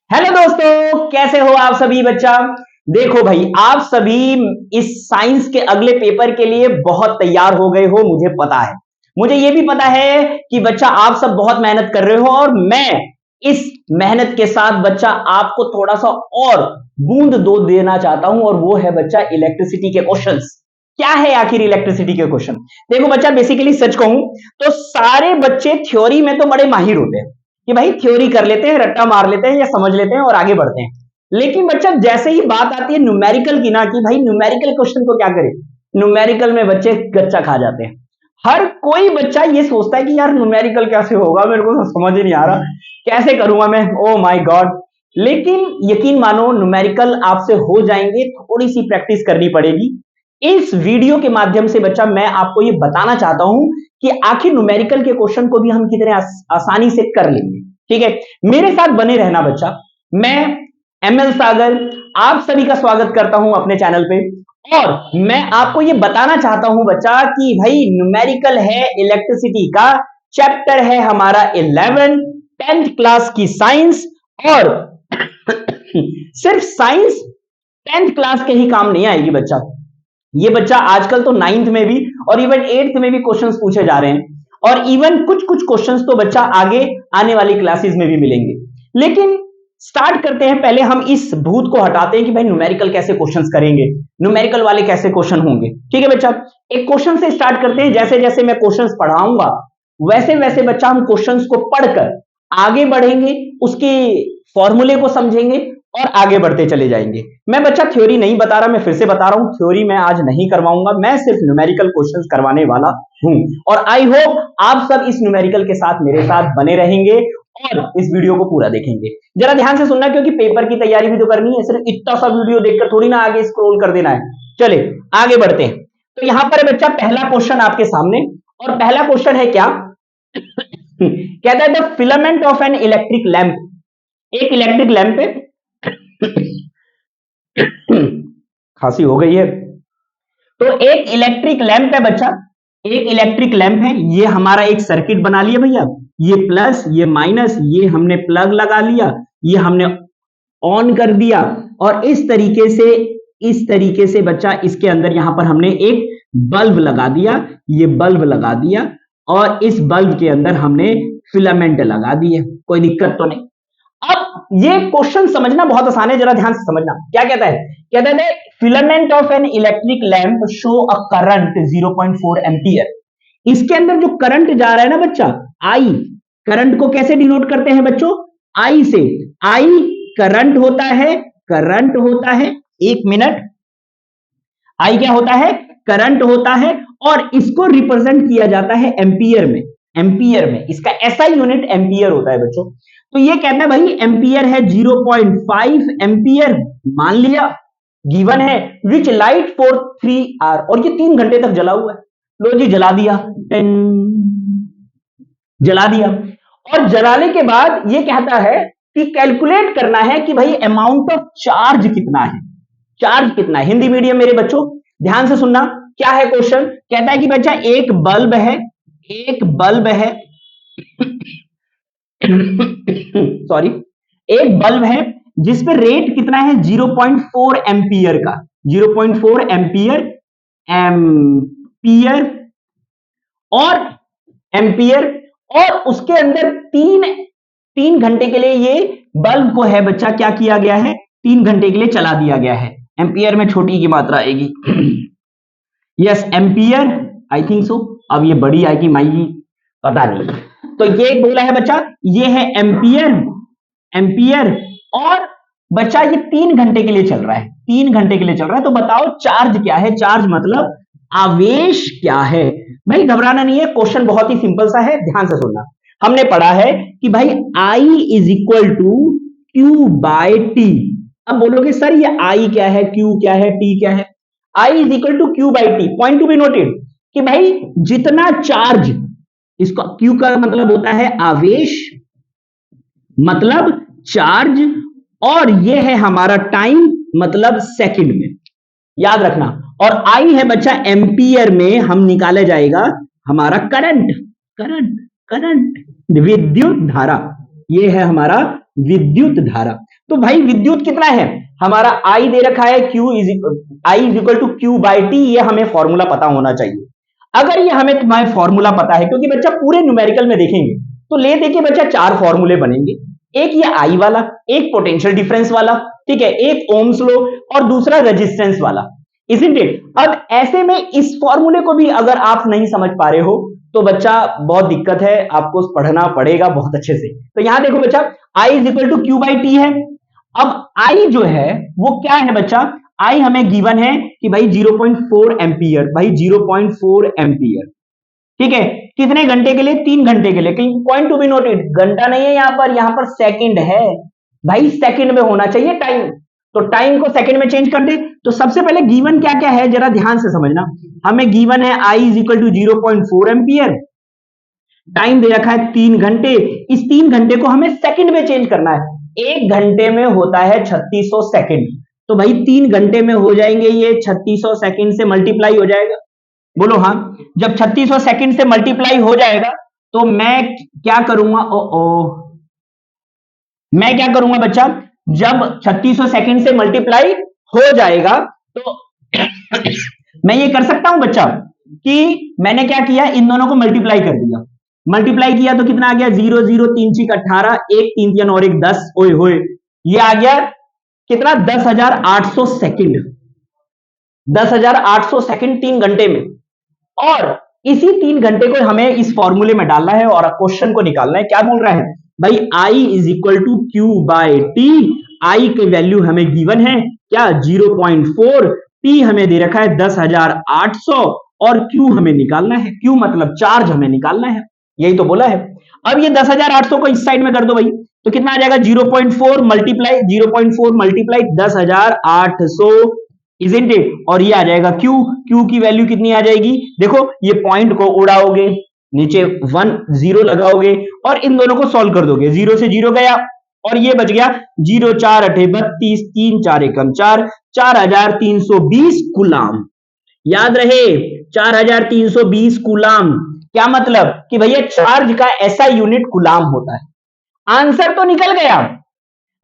Hello दोस्तों, कैसे हो आप सभी बच्चा। देखो भाई, आप सभी इस साइंस के अगले पेपर के लिए बहुत तैयार हो गए हो, मुझे पता है। मुझे ये भी पता है कि बच्चा आप सब बहुत मेहनत कर रहे हो और मैं इस मेहनत के साथ बच्चा आपको थोड़ा सा और बूंद दो देना चाहता हूं, और वो है बच्चा इलेक्ट्रिसिटी के क्वेश्चंस। क्या है आखिर इलेक्ट्रिसिटी के क्वेश्चन? देखो बच्चा, बेसिकली सच कहूं तो सारे बच्चे थ्योरी में तो बड़े माहिर होते हैं कि भाई थ्योरी कर लेते हैं, रट्टा मार लेते हैं या समझ लेते हैं और आगे बढ़ते हैं। लेकिन बच्चा जैसे ही बात आती है न्यूमेरिकल की ना, कि भाई न्यूमेरिकल क्वेश्चन को क्या करें, न्यूमेरिकल में बच्चे गच्चा खा जाते हैं। हर कोई बच्चा ये सोचता है कि यार न्यूमेरिकल कैसे होगा, मेरे को तो समझ ही नहीं आ रहा, कैसे करूंगा मैं, ओ माय गॉड। लेकिन यकीन मानो न्यूमेरिकल आपसे हो जाएंगे, थोड़ी सी प्रैक्टिस करनी पड़ेगी। इस वीडियो के माध्यम से बच्चा मैं आपको ये बताना चाहता हूं कि आखिर न्यूमेरिकल के क्वेश्चन को भी हम कितने आसानी से कर लेंगे। ठीक है, मेरे साथ बने रहना बच्चा। मैं एमएल सागर आप सभी का स्वागत करता हूं अपने चैनल पे, और मैं आपको ये बताना चाहता हूं बच्चा कि भाई न्यूमेरिकल है इलेक्ट्रिसिटी का, चैप्टर है हमारा 11 10th क्लास की साइंस। और सिर्फ साइंस 10th क्लास के ही काम नहीं आएगी बच्चा, ये बच्चा आजकल तो 9th में भी और इवन 8th में भी क्वेश्चंस पूछे जा रहे हैं, और इवन कुछ कुछ क्वेश्चंस तो बच्चा आगे आने वाली क्लासेस में भी मिलेंगे। लेकिन स्टार्ट करते हैं, पहले हम इस भूत को हटाते हैं कि भाई न्यूमेरिकल कैसे क्वेश्चंस करेंगे, न्यूमेरिकल वाले कैसे क्वेश्चन होंगे। ठीक है बच्चा, एक क्वेश्चन से स्टार्ट करते हैं। जैसे जैसे मैं क्वेश्चंस पढ़ाऊंगा वैसे वैसे बच्चा हम क्वेश्चंस को पढ़कर आगे बढ़ेंगे, उसके फॉर्मूले को समझेंगे और आगे बढ़ते चले जाएंगे। मैं बच्चा थ्योरी नहीं बता रहा, मैं फिर से बता रहा हूं, थ्योरी मैं आज नहीं करवाऊंगा, मैं सिर्फ न्यूमेरिकल क्वेश्चंस करवाने वाला हूं। और आई होप आप सब इस न्यूमेरिकल के साथ मेरे साथ बने रहेंगे और इस वीडियो को पूरा देखेंगे। जरा ध्यान से सुनना, क्योंकि पेपर की तैयारी भी तो करनी है, सिर्फ इतना सा वीडियो देखकर थोड़ी ना आगे स्क्रॉल कर देना है। चले आगे बढ़ते हैं। तो यहां पर बच्चा पहला क्वेश्चन आपके सामने, और पहला क्वेश्चन है क्या, कहता है the filament of an electric lamp. एक इलेक्ट्रिक लैंप है, खांसी हो गई है, तो एक इलेक्ट्रिक लैंप है बच्चा, एक इलेक्ट्रिक लैंप है। ये हमारा एक सर्किट बना लिया भैया, ये प्लस ये माइनस, ये हमने प्लग लगा लिया, ये हमने ऑन कर दिया, और इस तरीके से बच्चा इसके अंदर यहां पर हमने एक बल्ब लगा दिया, ये बल्ब लगा दिया, और इस बल्ब के अंदर हमने फिलामेंट लगा दिए। कोई दिक्कत तो नहीं। अब ये क्वेश्चन समझना बहुत आसान है, जरा ध्यान से समझना। क्या कहता है, कहता है filament of an electric lamp show a current 0.4 ampere. इसके अंदर जो करंट जा रहा है ना बच्चा, आई, करंट को कैसे डिनोट करते हैं बच्चों, आई से। आई करंट होता है, करंट होता है, एक मिनट, आई क्या होता है, करंट होता है, और इसको रिप्रेजेंट किया जाता है एम्पियर में। एम्पियर में इसका एसआई यूनिट एम्पियर होता है बच्चों। तो ये कहता है भाई एम्पियर है 0.5 एम्पियर, मान लिया गिवन है, विच लाइट फॉर 3 आवर, और ये 3 घंटे तक जला हुआ है। लो जी जला दिया, जला दिया। और जलाने के बाद ये कहता है कि कैलकुलेट करना है कि भाई अमाउंट ऑफ चार्ज कितना है, चार्ज कितना है। हिंदी मीडियम मेरे बच्चों ध्यान से सुनना, क्या है क्वेश्चन, कहता है कि बच्चा एक बल्ब है, एक बल्ब है सॉरी, एक बल्ब है जिसपे रेट कितना है 0.4 एम्पियर का, 0.4 एम्पियर, एम्पियर और एम्पियर, और उसके अंदर तीन घंटे के लिए ये बल्ब को है बच्चा क्या किया गया है, 3 घंटे के लिए चला दिया गया है। एम्पियर में छोटी की मात्रा आएगी, yes ampere, I think so. अब ये बड़ी आएगी माई, पता नहीं। तो ये बोला है बच्चा, ये है एम्पियर, एम्पियर, और बच्चा ये 3 घंटे के लिए चल रहा है, 3 घंटे के लिए चल रहा है। तो बताओ चार्ज क्या है, चार्ज मतलब आवेश क्या है। भाई घबराना नहीं है, क्वेश्चन बहुत ही सिंपल सा है, ध्यान से सुनना। हमने पढ़ा है कि भाई I is equal to Q by T. अब बोलोगे सर ये I क्या है, Q क्या है, T क्या है। I is equal to Q by T, point to be noted, कि भाई जितना चार्ज, इसका Q का मतलब होता है आवेश, मतलब चार्ज, और ये है हमारा टाइम, मतलब सेकंड में, याद रखना। और I है बच्चा एम्पियर में, हम निकाले जाएगा हमारा करंट, करंट, करंट, विद्युत धारा, ये है हमारा विद्युत धारा। तो भाई विद्युत कितना है हमारा, I दे रखा है I is equal to Q by T, ये हमें फॉर्मूला पता होना चाहिए। अगर ये हमें तुम्हारे फॉर्मूला पता है, क्योंकि बच्चा पूरे न्यूमेरिकल में देखेंगे तो ले देके बच्चा 4 फॉर्मूले बनेंगे, एक ये आई वाला, एक पोटेंशियल डिफरेंस वाला, ठीक है, एक ओम्स लॉ और दूसरा रेजिस्टेंस वाला, इजंट इट। अब ऐसे में इस फॉर्मूले को भी अगर आप नहीं समझ पा रहे हो तो बच्चा बहुत दिक्कत है, आपको पढ़ना पड़ेगा बहुत अच्छे से। तो यहां देखो बच्चा, I is equal to Q by T है। अब आई जो है वो क्या है बच्चा, आई हमें गिवन है कि भाई 0.4 एम्पियर, भाई 0.4 एम्पियर, ठीक है, कितने घंटे के लिए, 3 घंटे के लिए। कहीं पॉइंट टू बी नोटेड, घंटा नहीं है यहां पर सेकंड है भाई, सेकंड में होना चाहिए टाइम, तो टाइम को सेकंड में चेंज कर दे। तो सबसे पहले गिवन क्या क्या है जरा ध्यान से समझना, हमें गिवन है I is equal to 0.4 ampere, time दे रखा है 3 घंटे, इस 3 घंटे को हमें सेकंड में चेंज करना है। 1 घंटे में होता है 3600 सेकंड, तो भाई 3 घंटे में हो जाएंगे ये 3600 सेकंड से मल्टीप्लाई हो जाएगा, बोलो हाँ। जब 3600 सेकंड से मल्टीप्लाई हो जाएगा तो मैं क्या करूंगा, मैं क्या करूंगा बच्चा, जब 3600 सेकंड से मल्टीप्लाई हो जाएगा तो मैं ये कर सकता हूं बच्चा कि मैंने क्या किया, इन दोनों को मल्टीप्लाई कर दिया, मल्टीप्लाई किया तो कितना आ गया, 0 0 3 6 18, 1 3 3 और 1 10, ओए होए, ये आ गया कितना, 10,800 सेकंड, 10,800 सेकंड 3 घंटे में। और इसी 3 घंटे को हमें इस फॉर्मूले में डालना है और क्वेश्चन को निकालना है। क्या बोल रहा है भाई, I is equal to Q by T, I की वैल्यू हमें गिवन है क्या 0.4, टी हमें दे रखा है 10,800 और क्यू हमें निकालना है, क्यू मतलब चार्ज हमें निकालना है, यही तो बोला है। अब ये 10,800 को इस साइड में कर दो भाई, तो कितना आ जाएगा 0.4 मल्टीप्लाई 0.4 मल्टीप्लाई 10,800 इजंट इट, और ये आ जाएगा क्यू, क्यू की वैल्यू कितनी आ जाएगी, देखो ये पॉइंट को उड़ाओगे, नीचे 1 0 लगाओगे और इन दोनों को सॉल्व कर दोगे, 0 से 0 गया और ये बच गया 0 4 8 32, 3 4 एकम 4, 4320 कूलाम, याद रहे 4320 कूलाम। क्या मतलब कि भैया चार्ज का ऐसा यूनिट कूलाम होता है। आंसर तो निकल गया,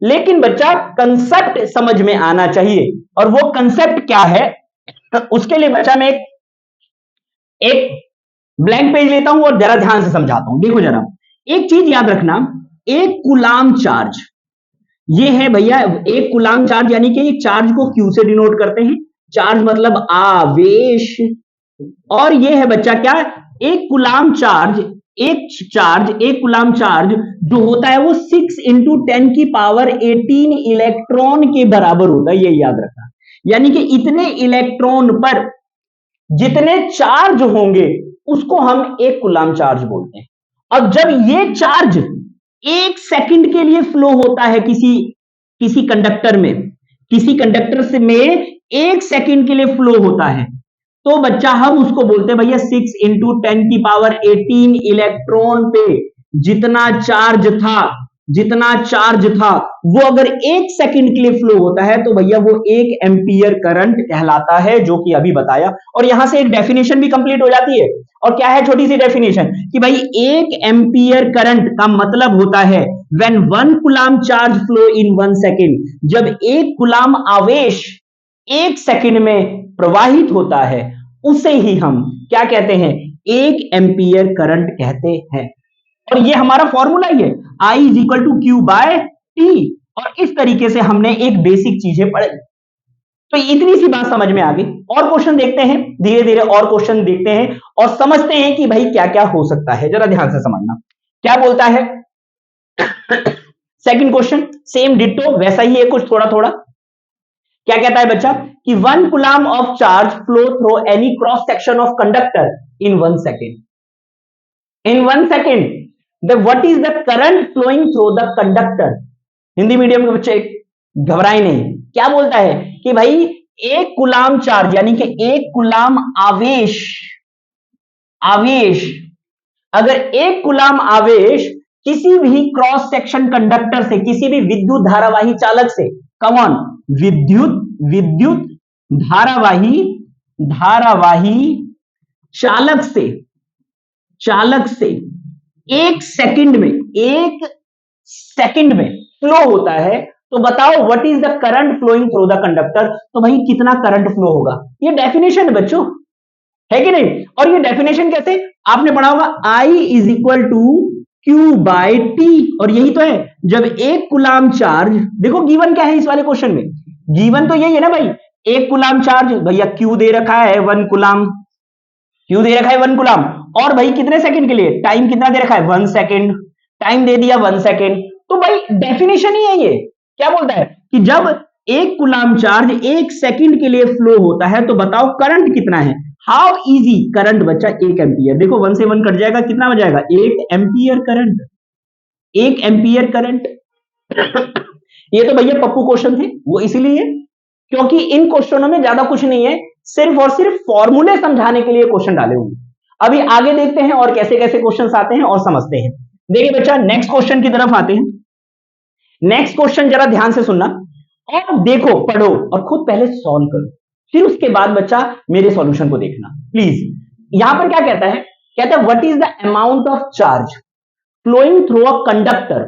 लेकिन बच्चा कंसेप्ट समझ में आना चाहिए, और वो कंसेप्ट क्या है, उसके लिए बच्चा मैं एक ब्लैंक पेज लेता हूं और जरा ध्यान से समझाता हूं। देखो जरा, एक चीज याद रखना, एक कूलाम चार्ज, ये है भैया एक कूलाम चार्ज, यानी कि चार्ज को क्यू से डिनोट करते हैं, चार्ज मतलब आवेश, और ये है बच्चा क्या, एक कूलाम चार्ज, एक कूलाम चार्ज जो होता है वो 6 इंटू 10 की पावर 18 इलेक्ट्रॉन के बराबर होता है, ये याद रखना। यानी कि इतने इलेक्ट्रॉन पर जितने चार्ज होंगे उसको हम एक कूलाम चार्ज बोलते हैं। अब जब ये चार्ज 1 सेकंड के लिए फ्लो होता है किसी कंडक्टर में, किसी कंडक्टर से में 1 सेकंड के लिए फ्लो होता है, तो बच्चा हम उसको बोलते हैं भैया 6 इंटू 10 की पावर 18 इलेक्ट्रॉन पे जितना चार्ज था वो अगर 1 सेकंड के लिए फ्लो होता है तो भैया वो 1 एम्पियर करंट कहलाता है, जो कि अभी बताया। और यहां से एक डेफिनेशन भी कंप्लीट हो जाती है, और क्या है छोटी सी डेफिनेशन कि भाई 1 एम्पियर करंट का मतलब होता है when 1 coulomb charge flow in 1 second, जब 1 कूलाम आवेश 1 सेकंड में प्रवाहित होता है उसे ही हम क्या कहते हैं, 1 एम्पियर करंट कहते हैं। और ये हमारा फॉर्मूला ही है, I is equal to Q by T. और इस तरीके से हमने एक बेसिक चीजें पढ़ी, तो इतनी सी बात समझ में आ गई। और क्वेश्चन देखते हैं, धीरे धीरे और क्वेश्चन देखते हैं और समझते हैं कि भाई क्या क्या हो सकता है, जरा ध्यान से समझना। क्या बोलता है सेकंड क्वेश्चन, सेम डिट्टो वैसा ही है कुछ थोड़ा थोड़ा। क्या कहता है बच्चा कि 1 coulomb of charge flow through any cross section of conductor in 1 second, in 1 second what is the current flowing through the conductor। Hindi medium के बच्चे घबराए नहीं, क्या बोलता है कि भाई 1 कूलाम चार्ज यानी कि 1 कूलाम आवेश अगर 1 कूलाम आवेश किसी भी क्रॉस सेक्शन कंडक्टर से, किसी भी विद्युत धारावाही चालक से, कम ऑन विद्युत धारावाही चालक से 1 सेकंड में फ्लो होता है, तो बताओ what is the current flowing through the conductor, तो भाई कितना करंट फ्लो होगा, ये डेफिनेशन है बच्चों, है कि नहीं। और ये डेफिनेशन कैसे, आपने पढ़ा होगा I is equal to Q by T, और यही तो है जब एक कुलाम चार्ज, देखो गिवन क्या है इस वाले क्वेश्चन में, गिवन तो यही है ना भाई, एक कुलाम चार्ज, भैया क्यू दे रखा है 1 कुलाम, क्यू दे रखा है 1 कुलाम, और भाई कितने सेकंड के लिए, टाइम कितना दे रखा है 1 सेकंड, टाइम दे दिया 1 सेकंड, तो भाई डेफिनेशन ही है ये, क्या बोलता है कि जब एक कुलाम चार्ज 1 सेकंड के लिए फ्लो होता है तो बताओ करंट कितना है, हाउ इजी, करंट बच्चा 1 एम्पियर, देखो 1 से 1 कट जाएगा, कितना हो जाएगा 1 एम्पियर करंट, 1 एम्पियर करंट। ये तो भैया पप्पू क्वेश्चन थे, वो इसीलिए क्योंकि इन क्वेश्चनों में ज्यादा कुछ नहीं है, सिर्फ और सिर्फ फॉर्मूले समझाने के लिए क्वेश्चन डाले होंगे। अभी आगे देखते हैं और कैसे कैसे क्वेश्चंस आते हैं और समझते हैं। देखिए बच्चा नेक्स्ट क्वेश्चन की तरफ आते हैं। नेक्स्ट क्वेश्चन जरा ध्यान से सुनना और देखो, पढ़ो और खुद पहले सॉल्व करो, फिर उसके बाद बच्चा मेरे सॉल्यूशन को देखना प्लीज। यहां पर क्या कहता है, कहता है what is the amount of charge flowing through a conductor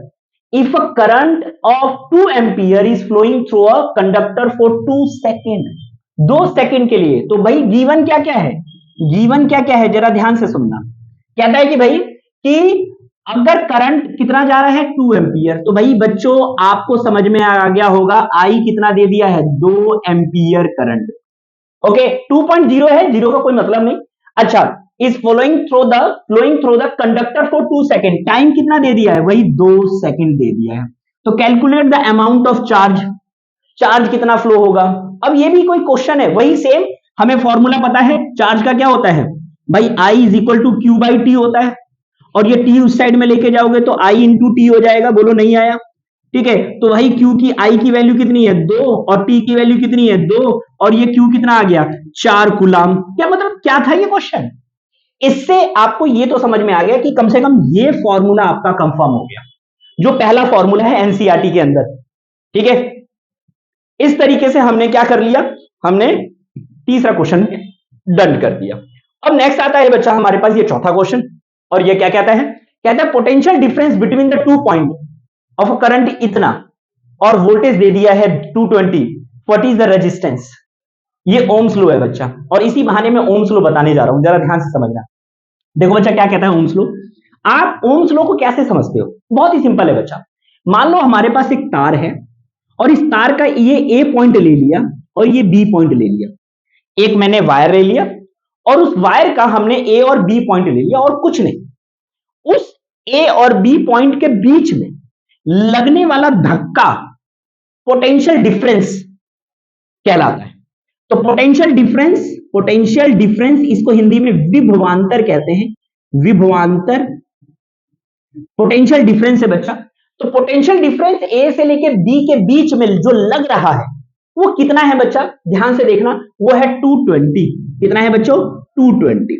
if a current of 2 ampere is flowing through a conductor for 2 second, 2 second के लिए। तो भाई गिवन क्या क्या है, गिवन क्या क्या है जरा ध्यान से सुनना। कहता है कि भाई कि अगर करंट कितना जा रहा है 2 एम्पियर, तो भाई बच्चों आपको समझ में आ गया होगा आई कितना दे दिया है 2 एम्पियर करंट, ओके 2.0 है, जीरो का कोई मतलब नहीं। अच्छा, is flowing through the conductor for 2 second, time कितना दे दिया है, वही 2 सेकेंड दे दिया है। तो calculate the amount of charge, charge कितना फ्लो होगा। अब ये भी कोई क्वेश्चन है, वही सेम, हमें फॉर्मूला पता है चार्ज का क्या होता है भाई, I is equal to Q by T होता है, और ये टी उस साइड में लेके जाओगे तो आई इंटू टी हो जाएगा, बोलो नहीं आया, ठीक है। तो भाई Q की I की वैल्यू कितनी है 2, और T की वैल्यू कितनी है 2, और ये Q कितना आ गया 4 कुलाम। क्या मतलब क्या था ये क्वेश्चन, इससे आपको ये तो समझ में आ गया कि कम से कम ये फॉर्मूला आपका कंफर्म हो गया, जो पहला फॉर्मूला है एनसीईआरटी के अंदर, ठीक है। इस तरीके से हमने क्या कर लिया, हमने तीसरा क्वेश्चन डन कर दिया। अब नेक्स्ट आता है बच्चा हमारे पास ये चौथा क्वेश्चन, और ये क्या कहता है, कहता है potential difference between the 2 point of current इतना, और वोल्टेज दे दिया है 220, व्हाट इज द रेजिस्टेंस। ये ओम्स लॉ है बच्चा, और इसी बहाने में ओम्स लॉ बताने जा रहा हूं, जरा ध्यान से समझना। देखो बच्चा क्या कहता है ओम्स लॉ, आप ओम्स लॉ को कैसे समझते हो, बहुत ही सिंपल है बच्चा। मान लो हमारे पास एक तार है, और इस तार का ये ए पॉइंट ले लिया और ये बी पॉइंट ले लिया, एक मैंने वायर ले लिया और उस वायर का हमने ए और बी पॉइंट ले लिया, और कुछ नहीं, उस ए और बी पॉइंट के बीच में लगने वाला धक्का पोटेंशियल डिफरेंस कहलाता है। तो पोटेंशियल डिफरेंस इसको हिंदी में विभवांतर कहते हैं, विभवांतर पोटेंशियल डिफरेंस है बच्चा। तो पोटेंशियल डिफरेंस ए से लेके बी के बीच में जो लग रहा है वो कितना है बच्चा, ध्यान से देखना, वो है 220। कितना है बच्चों 220,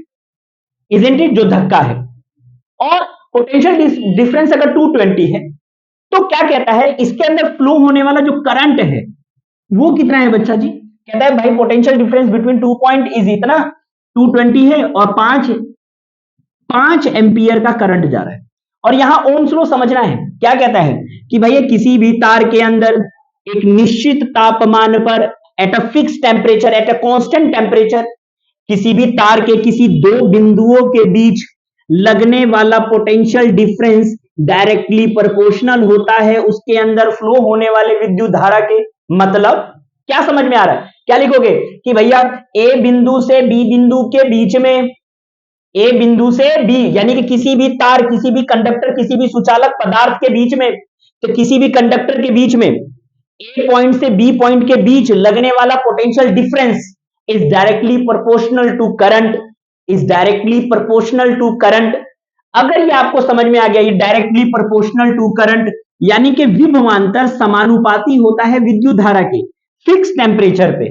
इजंट इट, जो धक्का है। और पोटेंशियल डिफरेंस अगर 220 है तो क्या कहता है, इसके अंदर फ्लो होने वाला जो करंट है वो कितना है बच्चा जी, कहता है भाई potential difference between 2 point is इतना 220 है, और 5 एम्पियर का करंट जा रहा है। और यहां ओम्स लॉ समझना है, क्या कहता है कि भैया किसी भी तार के अंदर एक निश्चित तापमान पर at a fix temperature, at a constant temperature, किसी भी तार के किसी दो बिंदुओं के बीच लगने वाला पोटेंशियल डिफरेंस डायरेक्टली प्रोपोर्शनल होता है उसके अंदर फ्लो होने वाले विद्युत धारा के। मतलब क्या समझ में आ रहा है, क्या लिखोगे कि भैया ए बिंदु से बी बिंदु के बीच में, ए बिंदु से बी यानी कि किसी भी तार, किसी भी कंडक्टर, किसी भी सुचालक पदार्थ के बीच में, तो किसी भी कंडक्टर के बीच में ए पॉइंट से बी पॉइंट के बीच लगने वाला potential difference is directly proportional to current, is directly proportional to current. अगर ये आपको समझ में आ गया, ये डायरेक्टली प्रोपोर्शनल टू करंट यानी कि विभवांतर समानुपाती होता है विद्युत धारा के फिक्स टेम्परेचर पे।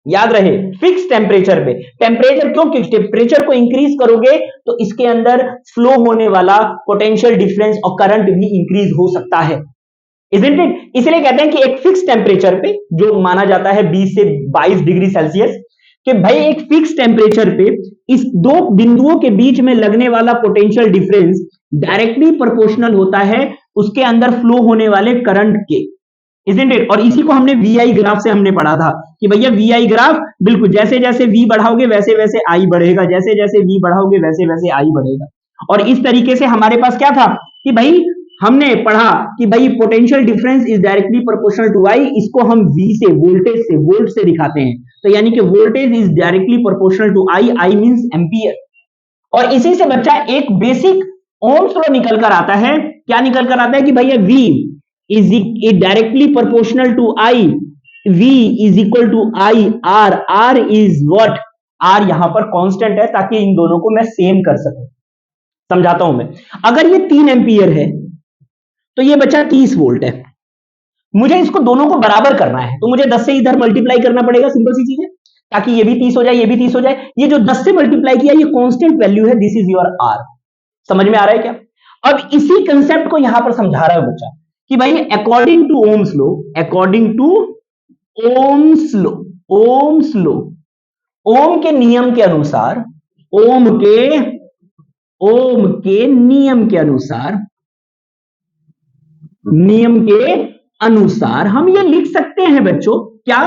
याद रहे फिक्स टेम्परेचर पे, टेम्परेचर क्यों, टेम्परेचर को इंक्रीज करोगे तो इसके अंदर फ्लो होने वाला पोटेंशियल डिफरेंस और करंट भी इंक्रीज हो सकता है, इजंट इट। इसलिए कहते हैं कि एक फिक्स टेम्परेचर पे, जो माना जाता है 20 से 22 डिग्री सेल्सियस, कि भाई एक फिक्स टेम्परेचर पे इस दो बिंदुओं के बीच में लगने वाला पोटेंशियल डिफरेंस डायरेक्टली प्रोपोर्शनल होता है उसके अंदर फ्लो होने वाले करंट के, इजंट इट? और इसी को हमने वीआई ग्राफ से हमने पढ़ा था कि भैया वीआई ग्राफ बिल्कुल जैसे जैसे वी बढ़ाओगे वैसे वैसे आई बढ़ेगा, जैसे जैसे वी बढ़ाओगे वैसे वैसे आई बढ़ेगा। और इस तरीके से हमारे पास क्या था कि भाई हमने पढ़ा कि भाई potential difference is directly proportional to I, इसको हम वी से वोल्टेज से वोल्ट से दिखाते हैं। तो यानी कि voltage is directly proportional to I, I means ampere. और इसी से बच्चा एक बेसिक ओम्स लॉ निकल कर आता है। क्या निकल कर आता है कि भैया V is directly proportional to I, V is equal to I R, R is what, R यहां पर कांस्टेंट है ताकि इन दोनों को मैं सेम कर सकूं। समझाता हूं मैं, अगर ये 3 एंपियर है तो ये बच्चा 30 वोल्ट है, मुझे इसको दोनों को बराबर करना है तो मुझे 10 से इधर मल्टीप्लाई करना पड़ेगा, सिंपल सी चीज है, ताकि ये भी 30 हो जाए ये भी 30 हो जाए। ये जो 10 से मल्टीप्लाई किया ये कांस्टेंट वैल्यू है, दिस इज योर R। समझ में आ रहा है क्या? अब इसी कंसेप्ट को यहां पर समझा रहा है बच्चा कि भाई according to Ohm's law, according to Ohm's law, Ohm's law, Ohm के नियम के अनुसार, ओम के नियम के अनुसार, नियम के अनुसार हम ये लिख सकते हैं बच्चों क्या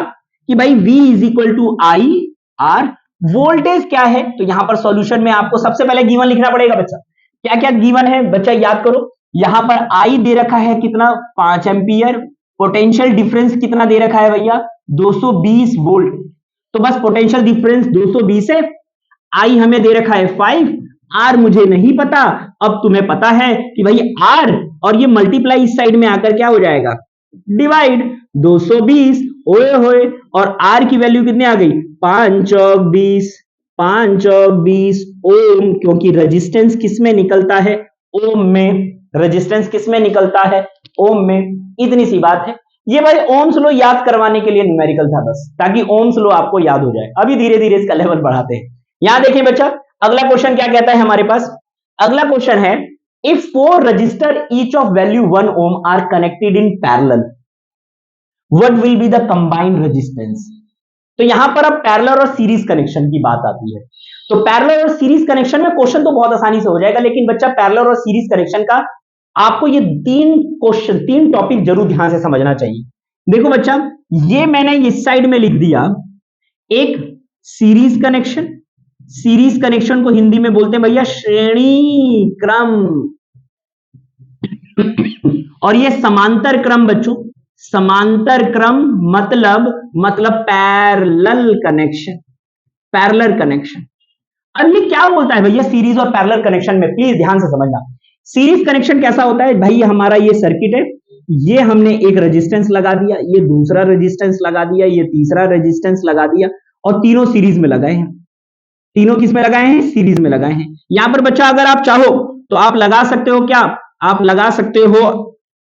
कि भाई V is equal to I R. Voltage क्या है तो यहां पर सॉल्यूशन में आपको सबसे पहले गिवन लिखना पड़ेगा बच्चा। क्या क्या गिवन है बच्चा याद करो। यहां पर I दे रखा है कितना 5 एंपियर, पोटेंशियल डिफरेंस कितना दे रखा है भैया 220 वोल्ट। तो बस पोटेंशियल डिफरेंस 220 है, I हमें दे रखा है 5, R मुझे नहीं पता। अब तुम्हें पता है कि भाई R और ये मल्टीप्लाई इस साइड में आकर क्या हो जाएगा डिवाइड 220, ओए होए, और R की वैल्यू कितने आ गई 5 चौक 20, 5 चौक 20 ओम, क्योंकि रेजिस्टेंस किस में निकलता है ओम में, रेजिस्टेंस किस में निकलता है ओम में। इतनी सी बात है। ये भाई ओम्स लॉ याद करवाने के लिए न्यूमेरिकल था बस, ताकि ओम्स लॉ आपको याद हो जाए। अभी धीरे धीरे इसका लेवल बढ़ाते हैं। यहां देखिए बच्चा अगला क्वेश्चन क्या कहता है हमारे पास। अगला क्वेश्चन है if 4 resistor each of value 1 ohm are connected in parallel what will be the combined resistance. तो यहां पर अब पैरेलल और सीरीज कनेक्शन की बात आती है। तो पैरेलल और सीरीज कनेक्शन में क्वेश्चन तो बहुत आसानी से हो जाएगा, लेकिन बच्चा पैरेलल और सीरीज कनेक्शन का आपको ये 3 टॉपिक जरूर ध्यान से समझना चाहिए। देखो बच्चा ये मैंने इस साइड में लिख दिया एक सीरीज कनेक्शन, सीरीज कनेक्शन को हिंदी में बोलते हैं भैया श्रेणी क्रम, और ये समांतर क्रम बच्चों, समांतर क्रम मतलब पैरेलल कनेक्शन, पैरेलल कनेक्शन। अब ये क्या बोलता है भैया सीरीज और पैरेलल कनेक्शन में, प्लीज ध्यान से समझना। सीरीज कनेक्शन कैसा होता है भाई, हमारा ये सर्किट है, ये हमने एक रेजिस्टेंस लगा दिया, ये दूसरा रेजिस्टेंस लगा दिया, ये तीसरा रेजिस्टेंस लगा दिया, और तीनों सीरीज में लगाए हैं। तीनों किस में लगाए हैं सीरीज में लगाए हैं। यहां पर बच्चा अगर आप चाहो तो आप लगा सकते हो, क्या आप लगा सकते हो